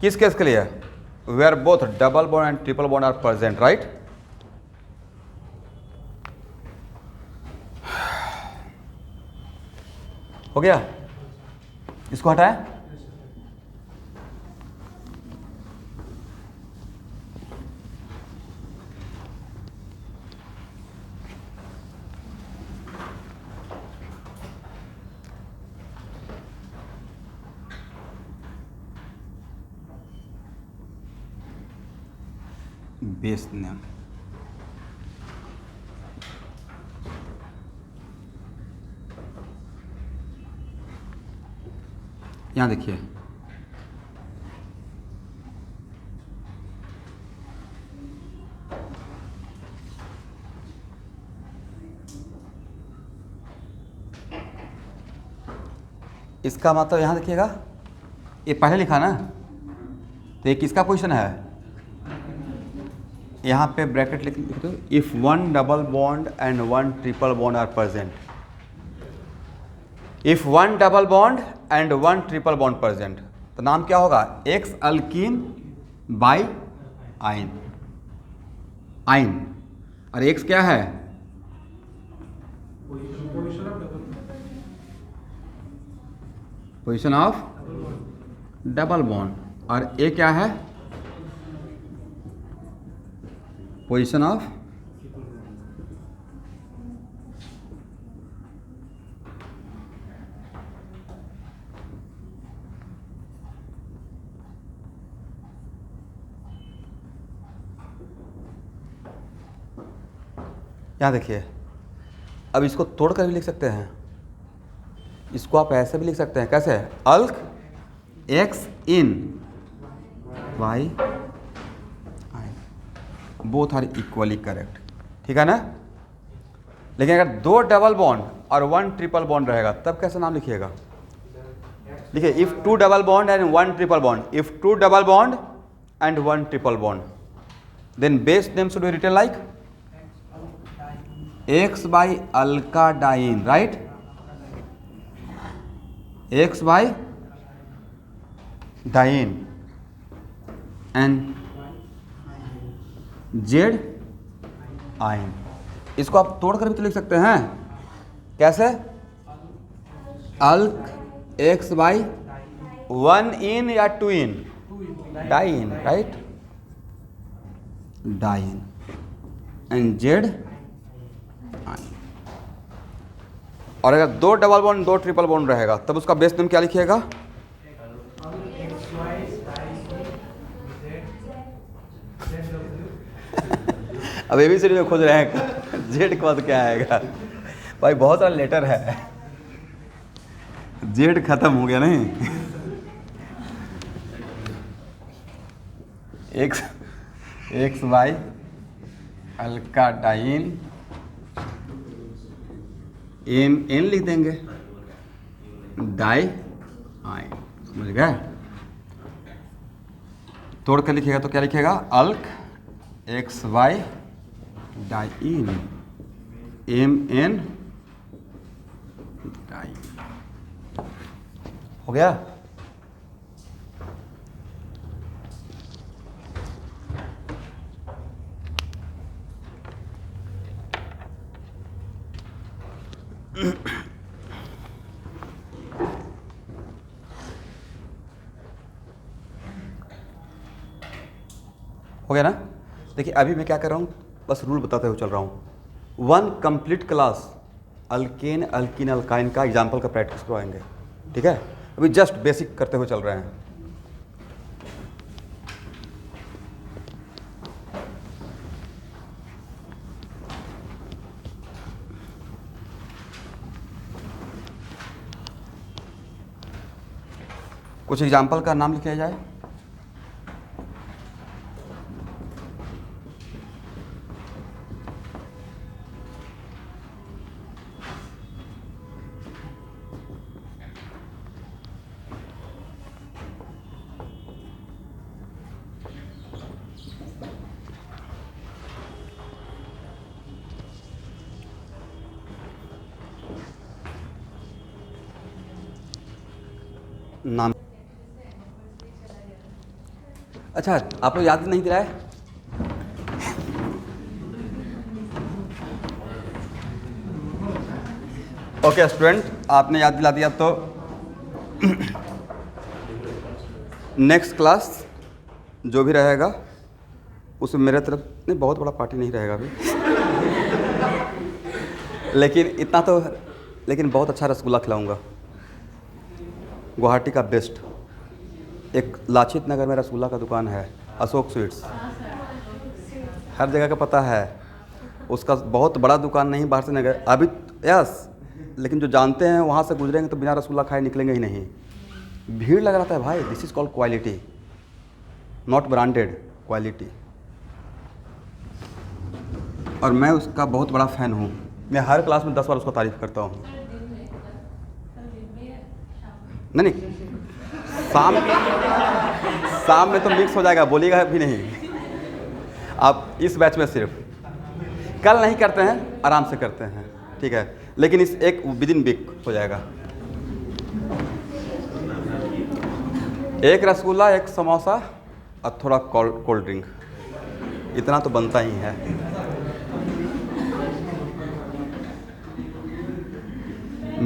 किस केस के लिए, where both double bond and triple bond are present, right. हो गया, इसको हटाएं। बेस नेम, यहाँ देखिए इसका मतलब, यहाँ देखिएगा ये पहले लिखा ना, तो ये किसका पोजीशन है, यहाँ पे ब्रैकेट लिख दो, if 1 double bond and 1 triple bond are present, if 1 double bond and 1 triple bond present, तो नाम क्या होगा, एक्स अल्कीन बाई आइन, आइन, और एक्स क्या है, पोजीशन ऑफ डबल बॉन्ड, और ए क्या है, पोजीशन ऑफ यहाँ देखिए। अब इसको तोड़ कर भी लिख सकते हैं, इसको आप ऐसे भी लिख सकते हैं, कैसे, alk X ene Y both are equally correct, ठीक है ना। लेकिन अगर 2 डबल बॉन्ड और 1 ट्रिपल बॉन्ड रहेगा तब कैसे नाम लिखिएगा, देखिए, if 2 double bond and 1 triple bond, if 2 double bond and 1 triple bond, then base name should be written like X Y alkadiene, right, X Y diene and Z yne. इसको आप तोड़कर भी तो लिख सकते हैं, कैसे, अल्क एक्स बाई 1 इन या 2 ene, diene, right, diene and Z yne. और अगर 2 डबल बॉन्ड 2 ट्रिपल बॉन्ड रहेगा तब उसका बेस नेम क्या लिखिएगा, अब ABCD में खोज रहे हैं जेड के बाद क्या आएगा, भाई बहुत सारा लेटर है, जेड खत्म हो गया नहीं। X X Y alkadiene M N लिख देंगे, डाई आइन, समझ गए। तोड़ कर लिखिएगा तो क्या लिखिएगा, alk X Y diene M N di. हो गया। हो गया ना। देखिए अभी मैं क्या कर रहा हूँ, बस रूल बताते हुए चल रहा हूँ। One complete class alkane alkene alkyne का एग्जाम्पल का प्रैक्टिस करवाएंगे, ठीक है। अभी जस्ट बेसिक करते हुए चल रहे हैं। कुछ एग्जाम्पल का नाम लिखा जाए। नाम अच्छा, आप लोग याद नहीं दिलाए। ओके स्टूडेंट, आपने याद दिला दिया तो नेक्स्ट क्लास जो भी रहेगा उसमें मेरे तरफ नहीं, बहुत बड़ा पार्टी नहीं रहेगा अभी लेकिन इतना तो, लेकिन बहुत अच्छा रसगुल्ला खिलाऊंगा, गुवाहाटी का बेस्ट। एक लाचित नगर में रसगुल्ला का दुकान है, अशोक स्वीट्स, हर जगह का पता है उसका। बहुत बड़ा दुकान नहीं, बाहर से नगर अभी, यस, लेकिन जो जानते हैं वहाँ से गुजरेंगे तो बिना रसगुल्ला खाए निकलेंगे ही नहीं। भीड़ लगा रहता है भाई। This is called quality, not branded, quality. और मैं उसका बहुत बड़ा फ़ैन हूँ। मैं हर क्लास में 10 बार उसका तारीफ़ करता हूँ। नहीं शाम में तो मिक्स हो जाएगा, बोलिएगा भी नहीं आप। इस बैच में सिर्फ कल नहीं करते हैं, आराम से करते हैं, ठीक है। लेकिन इस एक विद इन वीक हो जाएगा। एक रसगुल्ला, एक समोसा और थोड़ा कोल्ड ड्रिंक, इतना तो बनता ही है।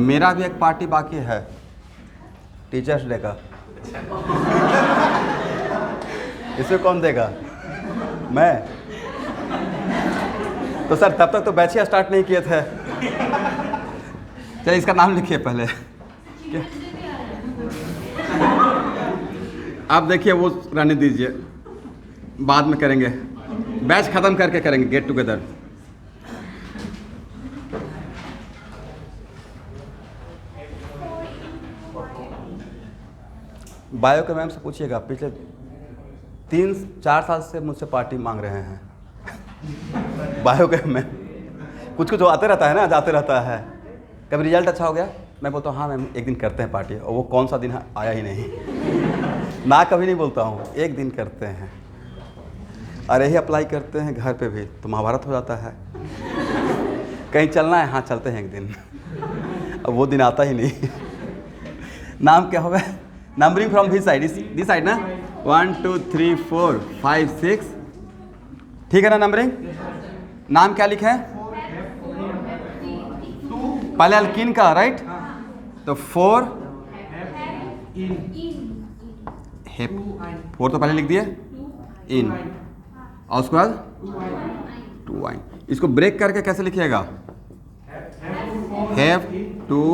मेरा भी एक पार्टी बाकी है टीचर्स डे का। इसे कौन देगा? मैं। तो सर तब तक तो बैच ही स्टार्ट नहीं किए थे। चलिए इसका नाम लिखिए पहले। आप देखिए वो रहने दीजिए, बाद में करेंगे, बैच ख़त्म करके करेंगे गेट टुगेदर। बायो के मैम से पूछिएगा, पिछले 3-4 साल से मुझसे पार्टी मांग रहे हैं बायो के मैम। कुछ कुछ आते रहता है ना, जाते रहता है। कभी रिजल्ट अच्छा हो गया, मैं बोलता हूँ हाँ मैम एक दिन करते हैं पार्टी, और वो कौन सा दिन आया ही नहीं ना कभी नहीं बोलता हूँ, एक दिन करते हैं। अरे ही अप्लाई करते हैं घर पे भी तो महाभारत हो जाता है। कहीं चलना है, हाँ चलते हैं एक दिन, अब वो दिन आता ही नहीं। नाम क्या होगा? नंबरिंग फ्रॉम दिस साइड ना, 1 2 3 4 5 6, ठीक है ना नंबरिंग? नाम क्या लिखे हैं? पहले अल्कीन का, राइट? तो 4 हेप, 4 तो पहले लिख दिए, इन, और उसके बाद 2 वाइन। इसको ब्रेक करके कैसे लिखिएगा? Have to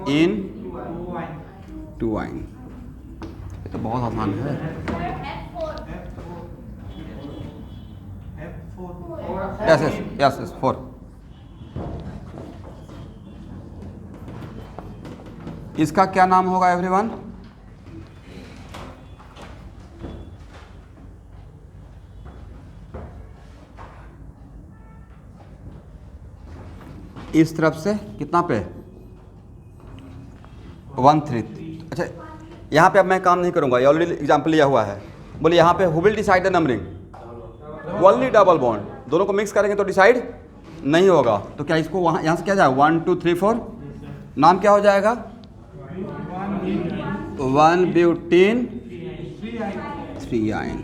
in 2 wine. ये तो बहुत आसान है। Yes yes yes yes 4। इसका क्या नाम होगा एवरीवन? इस तरफ से कितना पे? 1 3। अच्छा, यहाँ पे अब मैं काम नहीं करूँगा, ये ऑलरेडी एग्जाम्पल लिया हुआ है। बोलिए यहाँ पे who will decide the numbering? Only double bond. दोनों को मिक्स करेंगे तो डिसाइड नहीं होगा। तो क्या इसको वहाँ यहाँ से क्या जाए 1 2 3 4, नाम क्या हो जाएगा? 1 ब्यूटीन 3 आइन।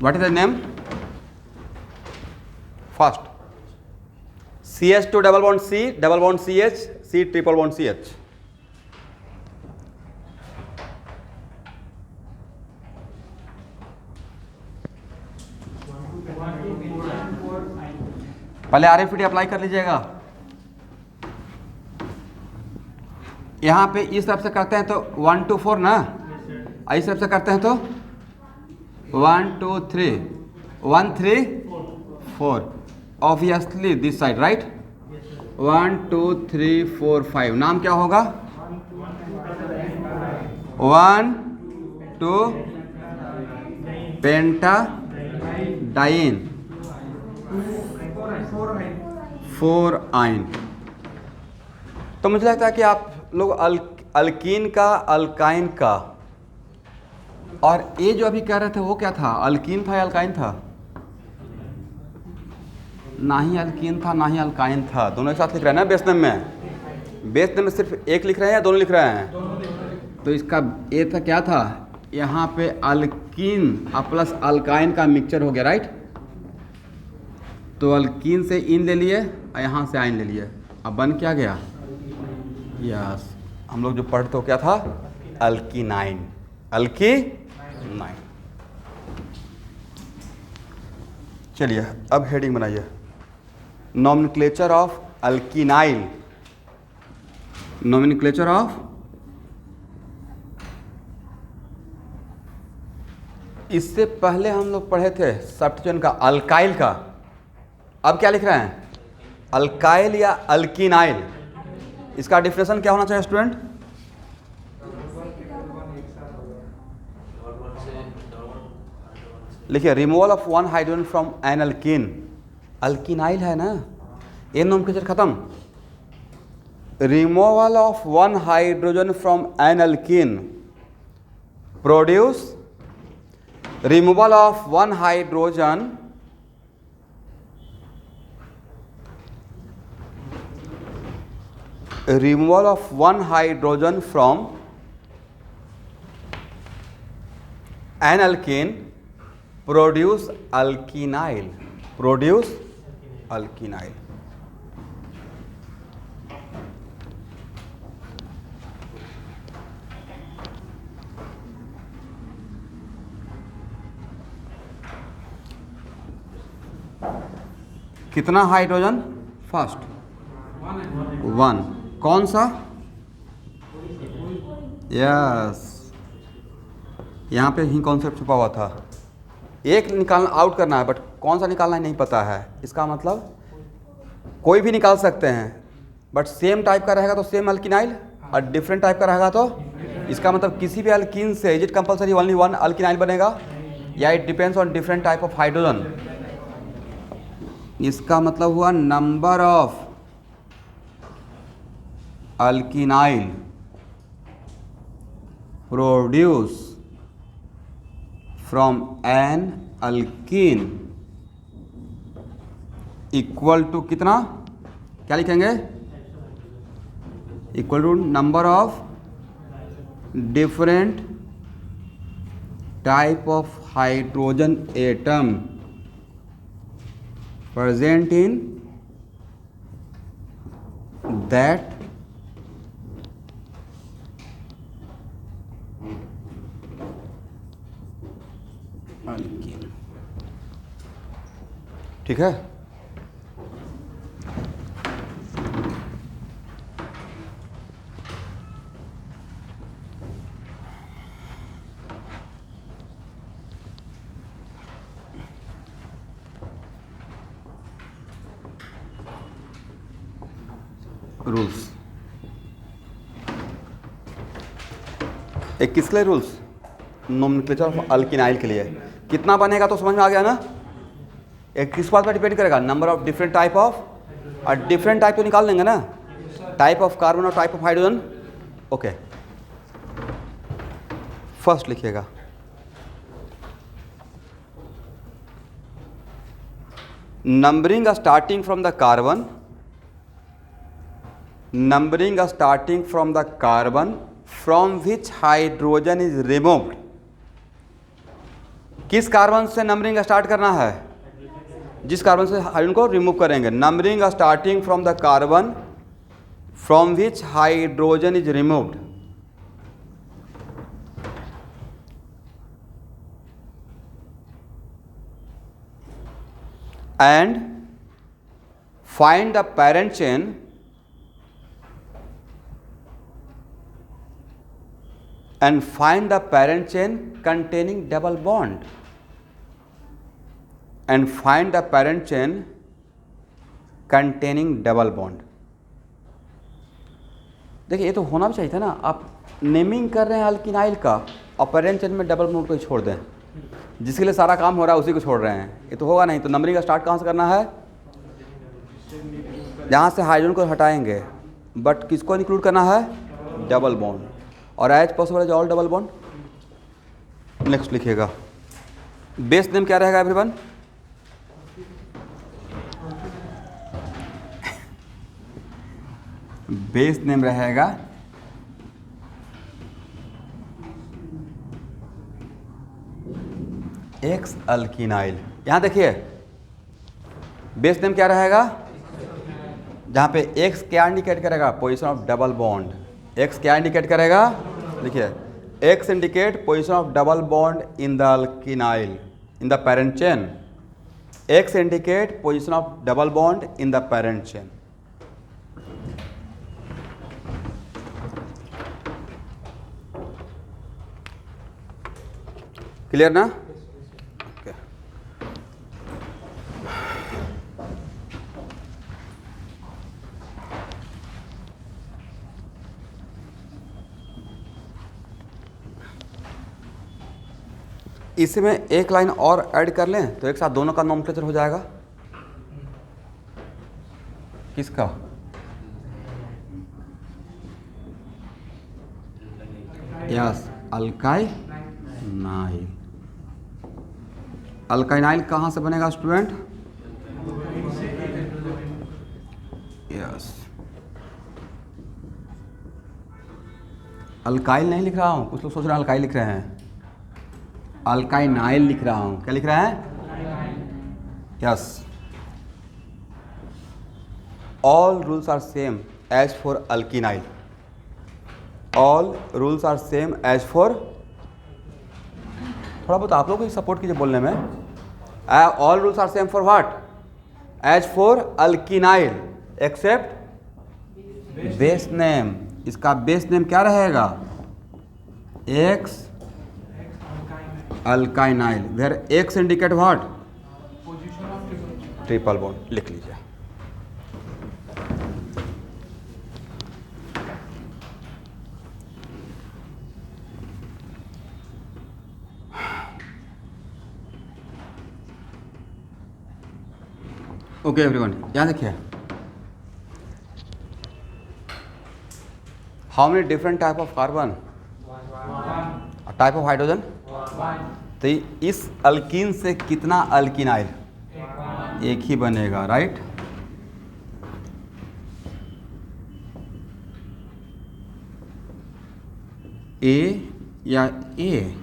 What is the name? First, CH2 double bond C, double bond CH, C triple bond CH. पहले RFD अप्लाई कर लीजिएगा। यहाँ पे इस तरफ से करते हैं तो 1 2 4 ना, इस तरफ से करते हैं तो 1 2 3 1 3 4, ऑब्वियसली दिस साइड राइट। 1 2 3 4 5, नाम क्या होगा? 1 2 पेंटाडाइन 4 आइन। तो मुझे लगता है कि आप लोग अल्कीन का, अल्काइन का, और ये जो अभी कह रहे थे वो क्या था? अल्कीन था या अल्काइन था? ना ही अल्कीन था ना ही अल्काइन था, दोनों एक साथ लिख रहे हैं ना बेस नेम में। बेस नेम में सिर्फ एक लिख रहे हैं या दोनों लिख रहे हैं? तो इसका ये था क्या था? यहाँ पे अल्कीन प्लस अल्काइन का मिक्सचर हो गया राइट। तो अल्कीन से इन ले लिए और यहाँ से आइन ले लिए, अब बन क्या गया? यस, हम लोग जो पढ़ते हो क्या था? अल्कीनाइन, अल्कीनाइन। चलिए अब हेडिंग बनाइए, नॉमेनक्लेचर ऑफ अल्कीनाइल। नॉमेनक्लेचर ऑफ, इससे पहले हम लोग पढ़े थे सब्स्टिट्यूशन का, अल्काइल का। अब क्या लिख रहे हैं? अल्काइल या अल्कीनाइल। इसका डिफिनेशन क्या होना चाहिए स्टूडेंट? लिखिए, removal of 1 hydrogen from an alkene. Alkenyl है ना, ये नॉमेनक्लेचर खत्म। Removal of 1 hydrogen from an alkene produce, removal of 1 hydrogen removal of 1 hydrogen from an alkane produce alkenyl, produce alkenyl। कितना हाइड्रोजन? फर्स्ट 1, कौन सा? Yes, यहाँ पे ही concept छुपा हुआ था। एक निकालना, आउट करना है, बट कौन सा निकालना है नहीं पता है। इसका मतलब कोई भी निकाल सकते हैं, बट सेम टाइप का रहेगा तो सेम अल्कीनाइल, और डिफरेंट टाइप का रहेगा तो इसका मतलब किसी भी अल्कीन से is it compulsory only 1 alkenyl बनेगा, या it depends on different type of hydrogen. इसका मतलब हुआ number of alkenyl produce from an alkene equal to कितना? क्या लिखेंगे? Equal to number of different type of hydrogen atom present in that alkene। ठीक है। रूल्स। एक किसके लिए रूल्स? नोमेनक्लेचर ऑफ अल्किनाइल के लिए। कितना बनेगा तो समझ में आ गया ना? एक किस बात पर डिपेंड करेगा? Number of different type of, और डिफरेंट टाइप तो निकाल लेंगे ना, टाइप ऑफ कार्बन और type of hydrogen. Okay, first लिखिएगा numbering starting from the carbon, numbering starting from the carbon from which hydrogen is removed। किस carbon से numbering start करना है? जिस कार्बन से हाइड्रोजन को रिमूव करेंगे। Numbering starting from the carbon from which hydrogen is removed. And find the parent chain and find the parent chain containing double bond, and find the parent chain containing double bond। देखिए ये तो होना भी चाहिए था ना, आप naming कर रहे हैं अल्किनाइल का और पेरेंट चेन में डबल बॉन्ड को ही छोड़ दें, जिसके लिए सारा काम हो रहा है उसी को छोड़ रहे हैं, ये तो होगा नहीं। तो नंबरिंग का स्टार्ट कहाँ से करना है? जहाँ से हाइड्रोजन को हटाएंगे, बट किसको इंक्लूड करना है? डबल बॉन्ड, और as possible as all double bond. Next लिखिएगा बेस नेम क्या रहेगा एवरीवन? बेस नेम रहेगा एक्स अल्किनाइल। यहाँ देखिए बेस नेम क्या रहेगा? जहाँ पे एक्स क्या इंडिकेट करेगा? Position of double bond. X क्या इंडिकेट करेगा? देखिए X indicate position of double bond in the alkenyl in the parent chain. X indicate position of double bond in the parent chain. Clear ना? Okay. इसमें एक line और add कर लें तो एक साथ दोनों का नोमेनक्लेचर हो जाएगा। किसका? यस, अल्काइनाइल। अल्काइनाइल कहाँ से बनेगा स्टूडेंट? यस, अल्काइल नहीं लिख रहा हूँ, कुछ लोग सोच रहे हैं अल्काइल लिख रहे हैं, अल्काइनाइल लिख रहा हूँ। क्या लिख रहे हैं? Yes, all rules are same as for alkynyl. All rules are same as for, थोड़ा बहुत आप लोग को सपोर्ट कीजिए बोलने में। All rules are same for what? As for alkynyl except base name. इसका बेस नेम क्या रहेगा? X alkynyl, where X indicate what? Triple bond. लिख लीजिए। ओके एवरीवन, यहाँ देखिए how many different type of carbon, type of hydrogen. तो इस alkyne से कितना अल्किनाइल? एक ही बनेगा, राइट? ए या ए,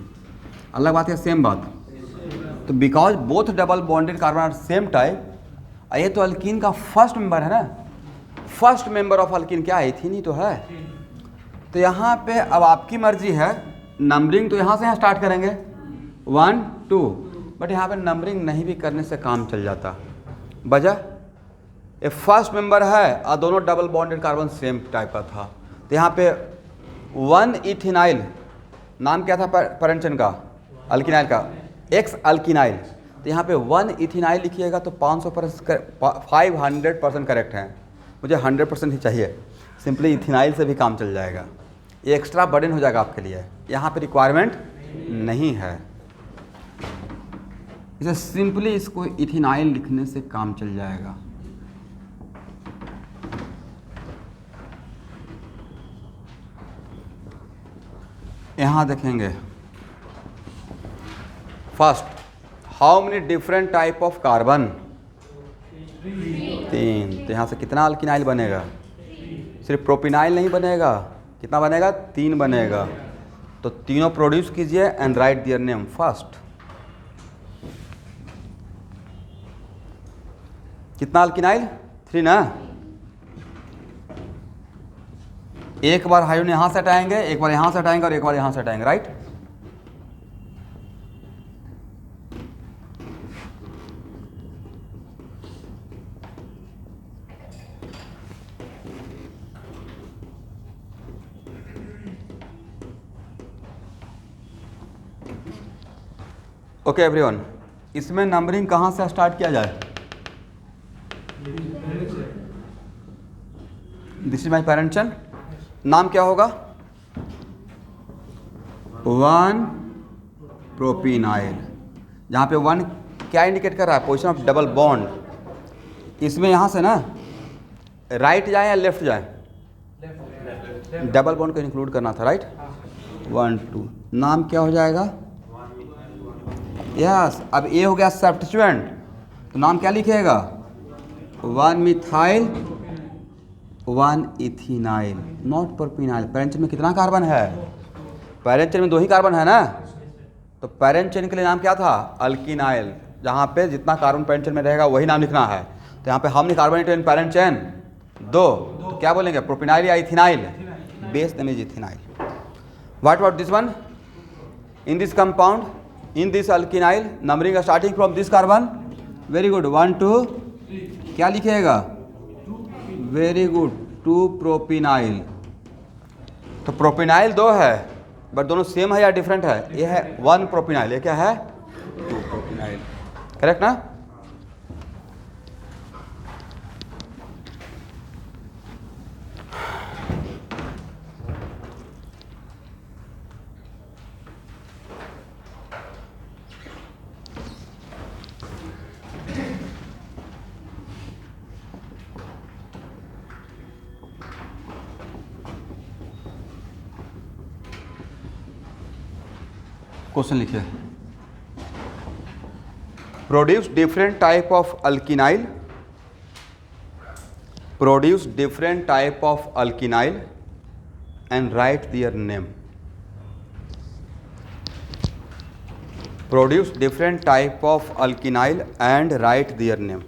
अलग बात है, सेम बात। तो because both double bonded carbon are same type, ये तो अल्कीन का फर्स्ट मेंबर है ना। फर्स्ट मेंबर ऑफ अल्कीन क्या है? इथीन ही तो है। तो यहाँ पे अब आपकी मर्जी है, नंबरिंग तो यहाँ से यहाँ स्टार्ट करेंगे 1 2, बट यहाँ पे नंबरिंग नहीं भी करने से काम चल जाता। वजह ये फर्स्ट मेंबर है और दोनों double bonded carbon same type का था। तो यहाँ पे 1 इथेनाइल, नाम क्या था पेरेंट चेन का? अल्किनाइल का, एक्स अल्किनाइल। तो यहाँ पे 1 इथेनाइल लिखिएगा तो 500% 500% करेक्ट है। मुझे 100% ही चाहिए। सिंपली इथिनाइल से भी काम चल जाएगा। ये एक्स्ट्रा बर्डन हो जाएगा आपके लिए, यहाँ पे रिक्वायरमेंट नहीं है। इसे सिंपली इसको इथिनाइल लिखने से काम चल जाएगा। यहाँ देखेंगे first, how many different type of carbon? 3। तो यहाँ से कितना अल्किनाइल बनेगा? सिर्फ प्रोपिनाइल नहीं बनेगा, कितना बनेगा? 3 बनेगा। तो तीनों प्रोड्यूस कीजिए and write their name first. कितना अल्किनाइल? 3 ना। एक बार हाइड्रोजन यहाँ से हटाएंगे, एक बार यहाँ से हटाएंगे और एक बार यहाँ से हटाएंगे, राइट? ओके एवरीवन, इसमें नंबरिंग कहाँ से स्टार्ट किया जाए? This is my parent chain. नाम क्या होगा? 1 प्रोपिनाइल। जहाँ पे 1 क्या इंडिकेट कर रहा है? Position of double bond. इसमें यहाँ से ना राइट जाए या लेफ्ट जाए? डबल बॉन्ड को इंक्लूड करना था, राइट? 1 2। नाम क्या हो जाएगा? यस। अब ये हो गया सब्स्टिट्यूएंट, तो नाम क्या लिखिएगा? 1 methyl 1 ethynyl, not propynyl. Parent chain में कितना कार्बन है? पैरेंट चेन में 2 ही कार्बन है ना, तो पैरेंट चेन के लिए नाम क्या था? अल्किनाइल। जहाँ पे जितना कार्बन पैरेंट चेन में रहेगा वही नाम लिखना है। तो यहाँ पे how many carbon in parent chain? 2। तो क्या बोलेंगे? प्रोपिनाइल या ethynyl? Base name is ethynyl. What about this one? In this compound, in this alkynyl, numbering starting from this carbon. Very good, 1 2 क्या लिखिएगा? Very good, 2 propynyl. तो propynyl 2 है, but दोनों same है या डिफरेंट है? ये है 1 प्रोपिनाइल, ये क्या है? 2 प्रोपिनाइल। करेक्ट ना? क्वेश्चन लिखिए, produce different type of alkynyl, produce different type of alkynyl and write their name. Produce different type of alkynyl and write their name.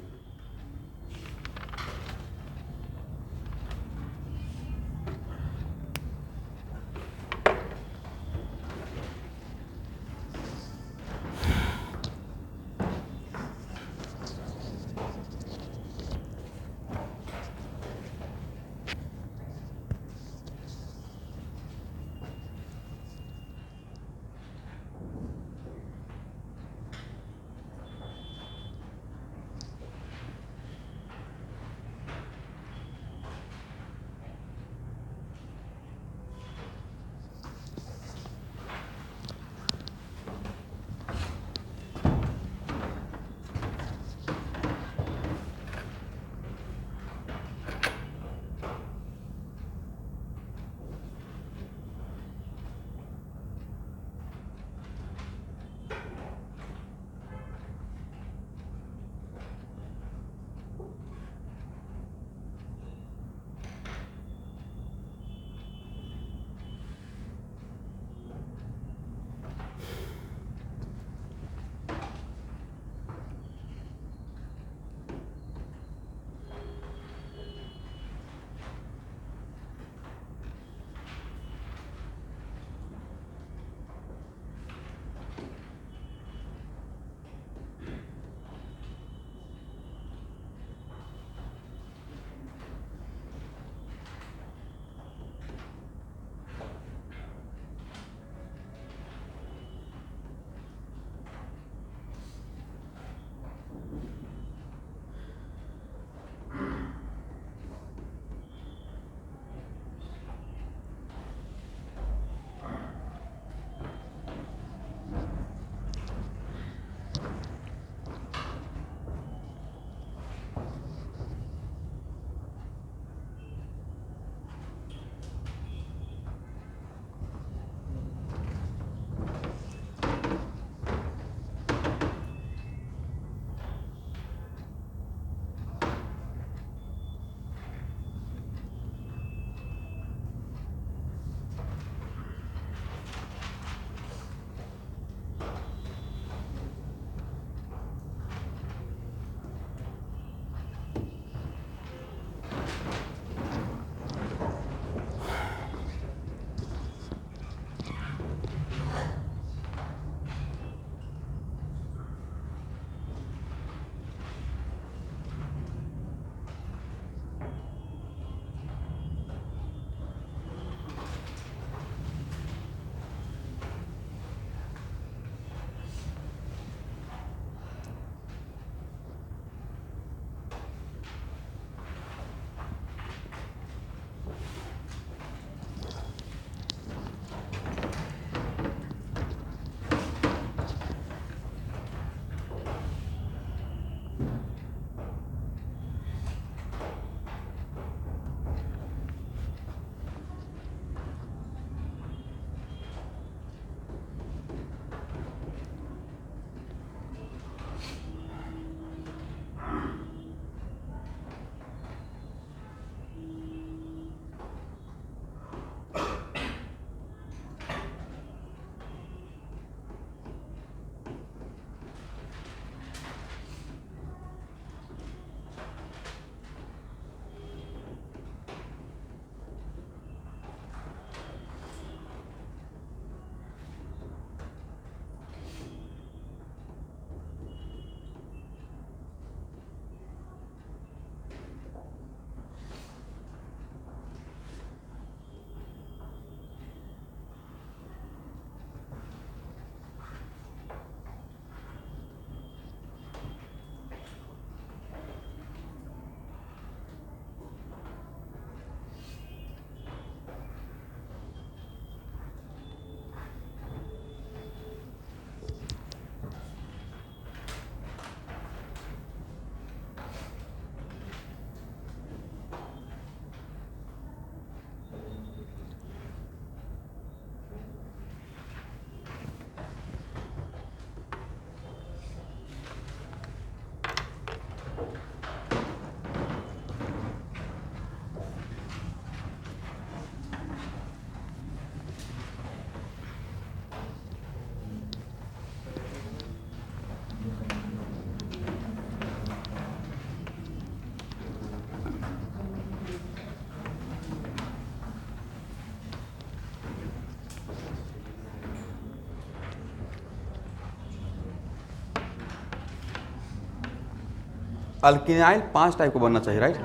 Alkynyl 5 type को बनना चाहिए, राइट।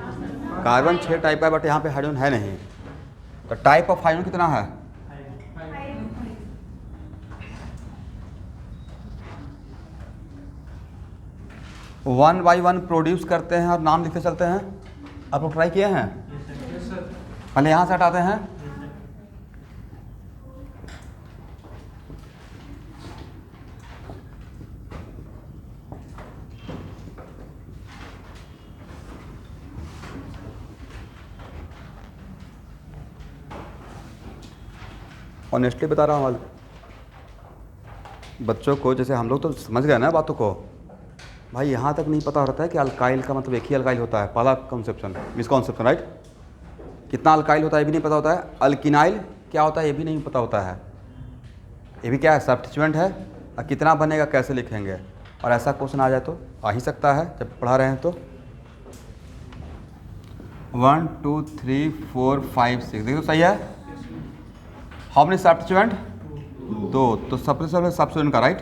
कार्बन 6 टाइप का है, but यहाँ पे hydrogen है नहीं, तो टाइप ऑफ हाइड्रोजन कितना है? 1 बाई 1 प्रोड्यूस करते हैं और नाम लिखते चलते हैं। आप लोग ट्राई किए हैं? पहले यहाँ से हटाते हैं। ऑनेस्टली बता रहा हूँ बच्चों को, जैसे हम लोग तो समझ गए ना बातों को, भाई यहाँ तक नहीं पता होता है कि अल्काइल का मतलब एक ही अल्काइल होता है। पहला कॉन्सेप्शन, मिसकॉन्सेप्शन, राइट। कितना अल्काइल होता है ये भी नहीं पता होता है। अल्किनाइल क्या होता है ये भी नहीं पता होता है। ये भी क्या है? सब्स्टिट्यूएंट है। और कितना बनेगा कैसे लिखेंगे, और ऐसा क्वेश्चन आ जाए तो आ ही सकता है जब पढ़ा रहे हैं तो। 1 2 3 4 5 6 देखो सही है। How many substituent? 2, तो सबसे पहले सब्स्टिट्यूएंट का, राइट।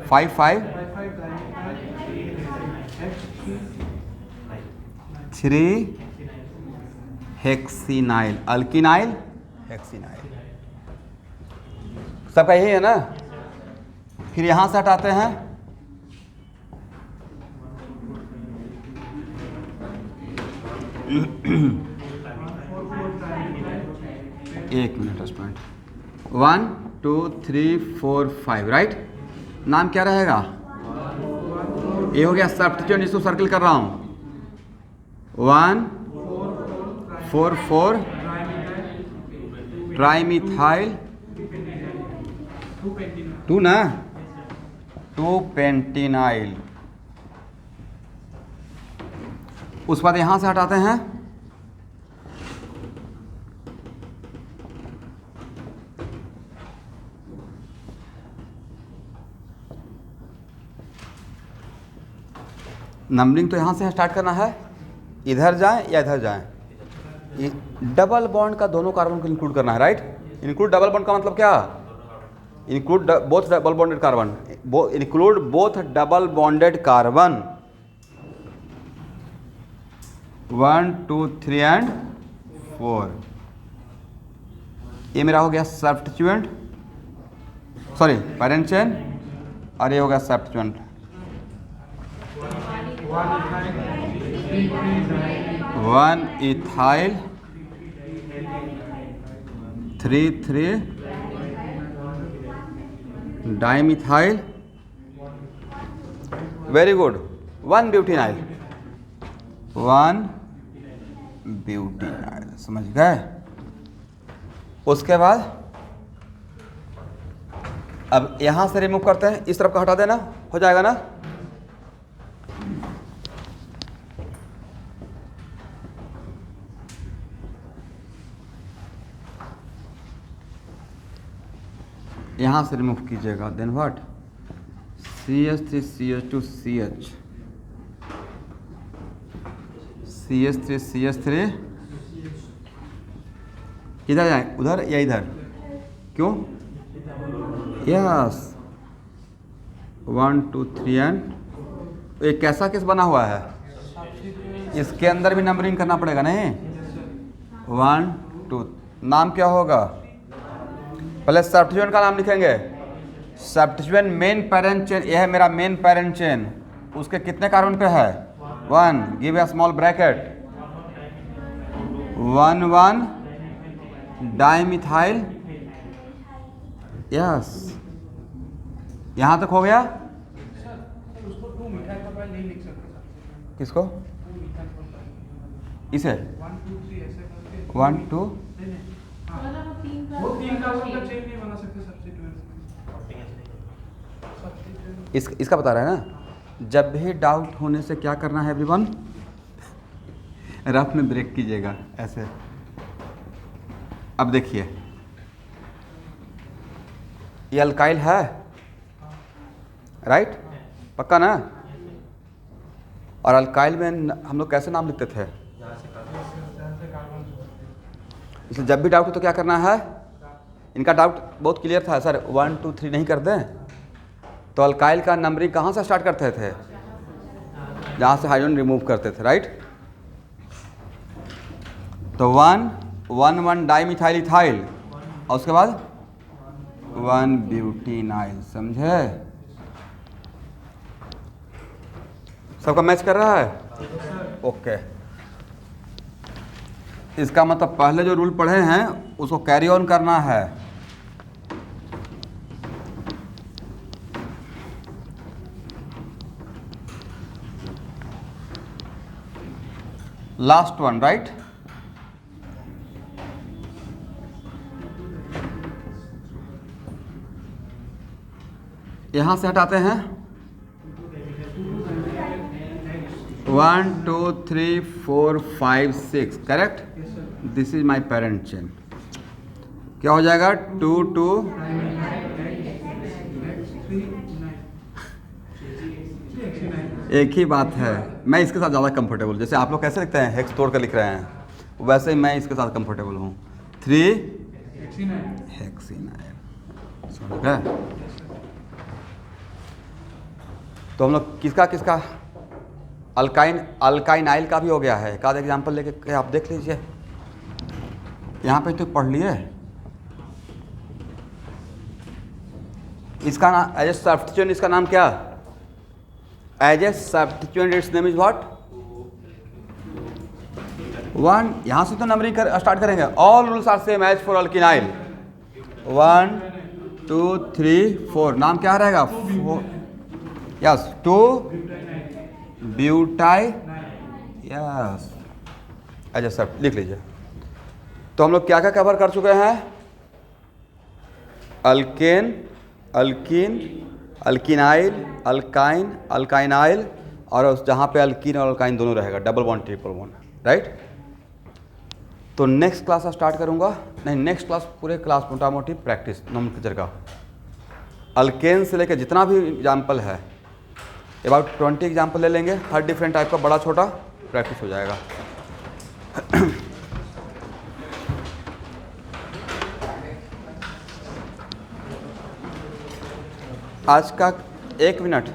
5 5 3 हेक्सिनाइल, अल्किनाइल हेक्सिनाइल, सबका यही है ना। फिर यहां से हटाते हैं। एक मिनट स्टूडेंट। 1 2 3 4 5, राइट। नाम क्या रहेगा? ये हो गया सब्स्टिट्यूएंट, इसको सर्किल कर रहा हूं। 1 4 4 ट्राइमिथाइल 2 ना, 2 पेंटिनाइल। उस बाद यहां से हटाते हैं। नंबरिंग तो यहाँ से स्टार्ट करना है, इधर जाएं या इधर जाएं। ये डबल बॉन्ड का दोनों कार्बन को इंक्लूड करना है, राइट। इंक्लूड डबल बॉन्ड का मतलब क्या? Include both double bonded carbon, include both double bonded carbon. 1 2 3 and 4। ये मेरा हो गया सब्स्टिट्यूएंट, सॉरी पैरेंट चेन, और ये हो गया substituent. 1 ethyl 3 3 dimethyl, very good. 1 ब्यूटेनाइल, 1 ब्यूटेनाइल, समझ गए। उसके बाद अब यहां से रिमूव करते हैं, इस तरफ का हटा देना, हो जाएगा ना। यहाँ से रिमूव कीजिएगा, then what? CH3 CH2 CH, CH3 CH3, किधर जाए? उधर या इधर? क्यों? यस, 1 2 3 एंड एक कैसा केस बना हुआ है, इसके अंदर भी नंबरिंग करना पड़ेगा नहीं। 1 2, नाम क्या होगा? पहले सब्स्टिट्यूएंट का नाम लिखेंगे। सब्स्टिट्यूएंट मेन पैरेंट चेन, यह है मेरा मेन पैरेंट चेन, उसके कितने कार्बन पे है? 1, give a small bracket, 1 1 dimethyl, yes. यहां तक हो गया। किसको? इसे 1 2 वो 3 कार्बन का चेन नहीं बना सकते सब्स्टिट्यूएंट। इसका बता रहा है ना। जब भी डाउट होने से क्या करना है एवरीवन? रफ में ब्रेक कीजिएगा ऐसे। अब देखिए, ये अल्काइल है, राइट, पक्का ना। और अल्काइल में हम लोग कैसे नाम लिखते थे? इसलिए जब भी डाउट हो तो क्या करना है? इनका डाउट बहुत क्लियर था सर, 1 2 3 नहीं कर दें तो अल्काइल का नंबरिंग कहाँ से स्टार्ट करते थे? जहाँ से हाइड्रोजन रिमूव करते थे, राइट। तो 1 डाई मिथाइल इथाइल और उसके बाद 1 ब्यूटेनाइल, समझे। सबका मैच कर रहा है? ओके। इसका मतलब पहले जो रूल पढ़े हैं उसको कैरी ऑन करना है। Last one, right. यहां से हटाते हैं 1 2 3 4 5 6, correct. This is my parent chain. क्या हो जाएगा? 2 2 एक ही बात है। मैं इसके साथ ज़्यादा कंफर्टेबल, जैसे आप लोग कैसे लिखते हैं हेक्स तोड़ कर लिख रहे हैं, वैसे ही मैं इसके साथ कंफर्टेबल हूँ। 3 हेक्सिनाइल, समझ गए। तो हम लोग किसका किसका अल्काइनाइल का भी हो गया है। एक आध एग्जाम्पल लेके आप देख लीजिए। यहाँ पे तो पढ़ लिए। इसका नाम एज ए सब्स्टिट्यूएंट, इसका नाम क्या? As a substituent its name is what? 1। यहाँ से तो नंबरिंग स्टार्ट करेंगे। All rules are same as for alkynyl. 1 2 3 4। नाम क्या रहेगा? 4, यस 2 ब्यूटाई, यस एज ए सब लिख लीजिए। तो हम लोग क्या क्या कवर कर चुके हैं? अल्केन, अल्कीन, अल्किनाइल, अल्काइन, अल्काइनाइल, और उस जहाँ पे अल्कीन और अल्काइन दोनों रहेगा, double bond triple bond, right. तो नेक्स्ट क्लास स्टार्ट करूँगा, नहीं नेक्स्ट क्लास पूरे क्लास मोटा मोटी प्रैक्टिस नोमेनक्लेचर का। अल्केन से लेकर जितना भी एग्जाम्पल है अबाउट 20 एग्जाम्पल ले लेंगे, हर डिफरेंट टाइप का, बड़ा छोटा प्रैक्टिस हो जाएगा। आज का 1 मिनट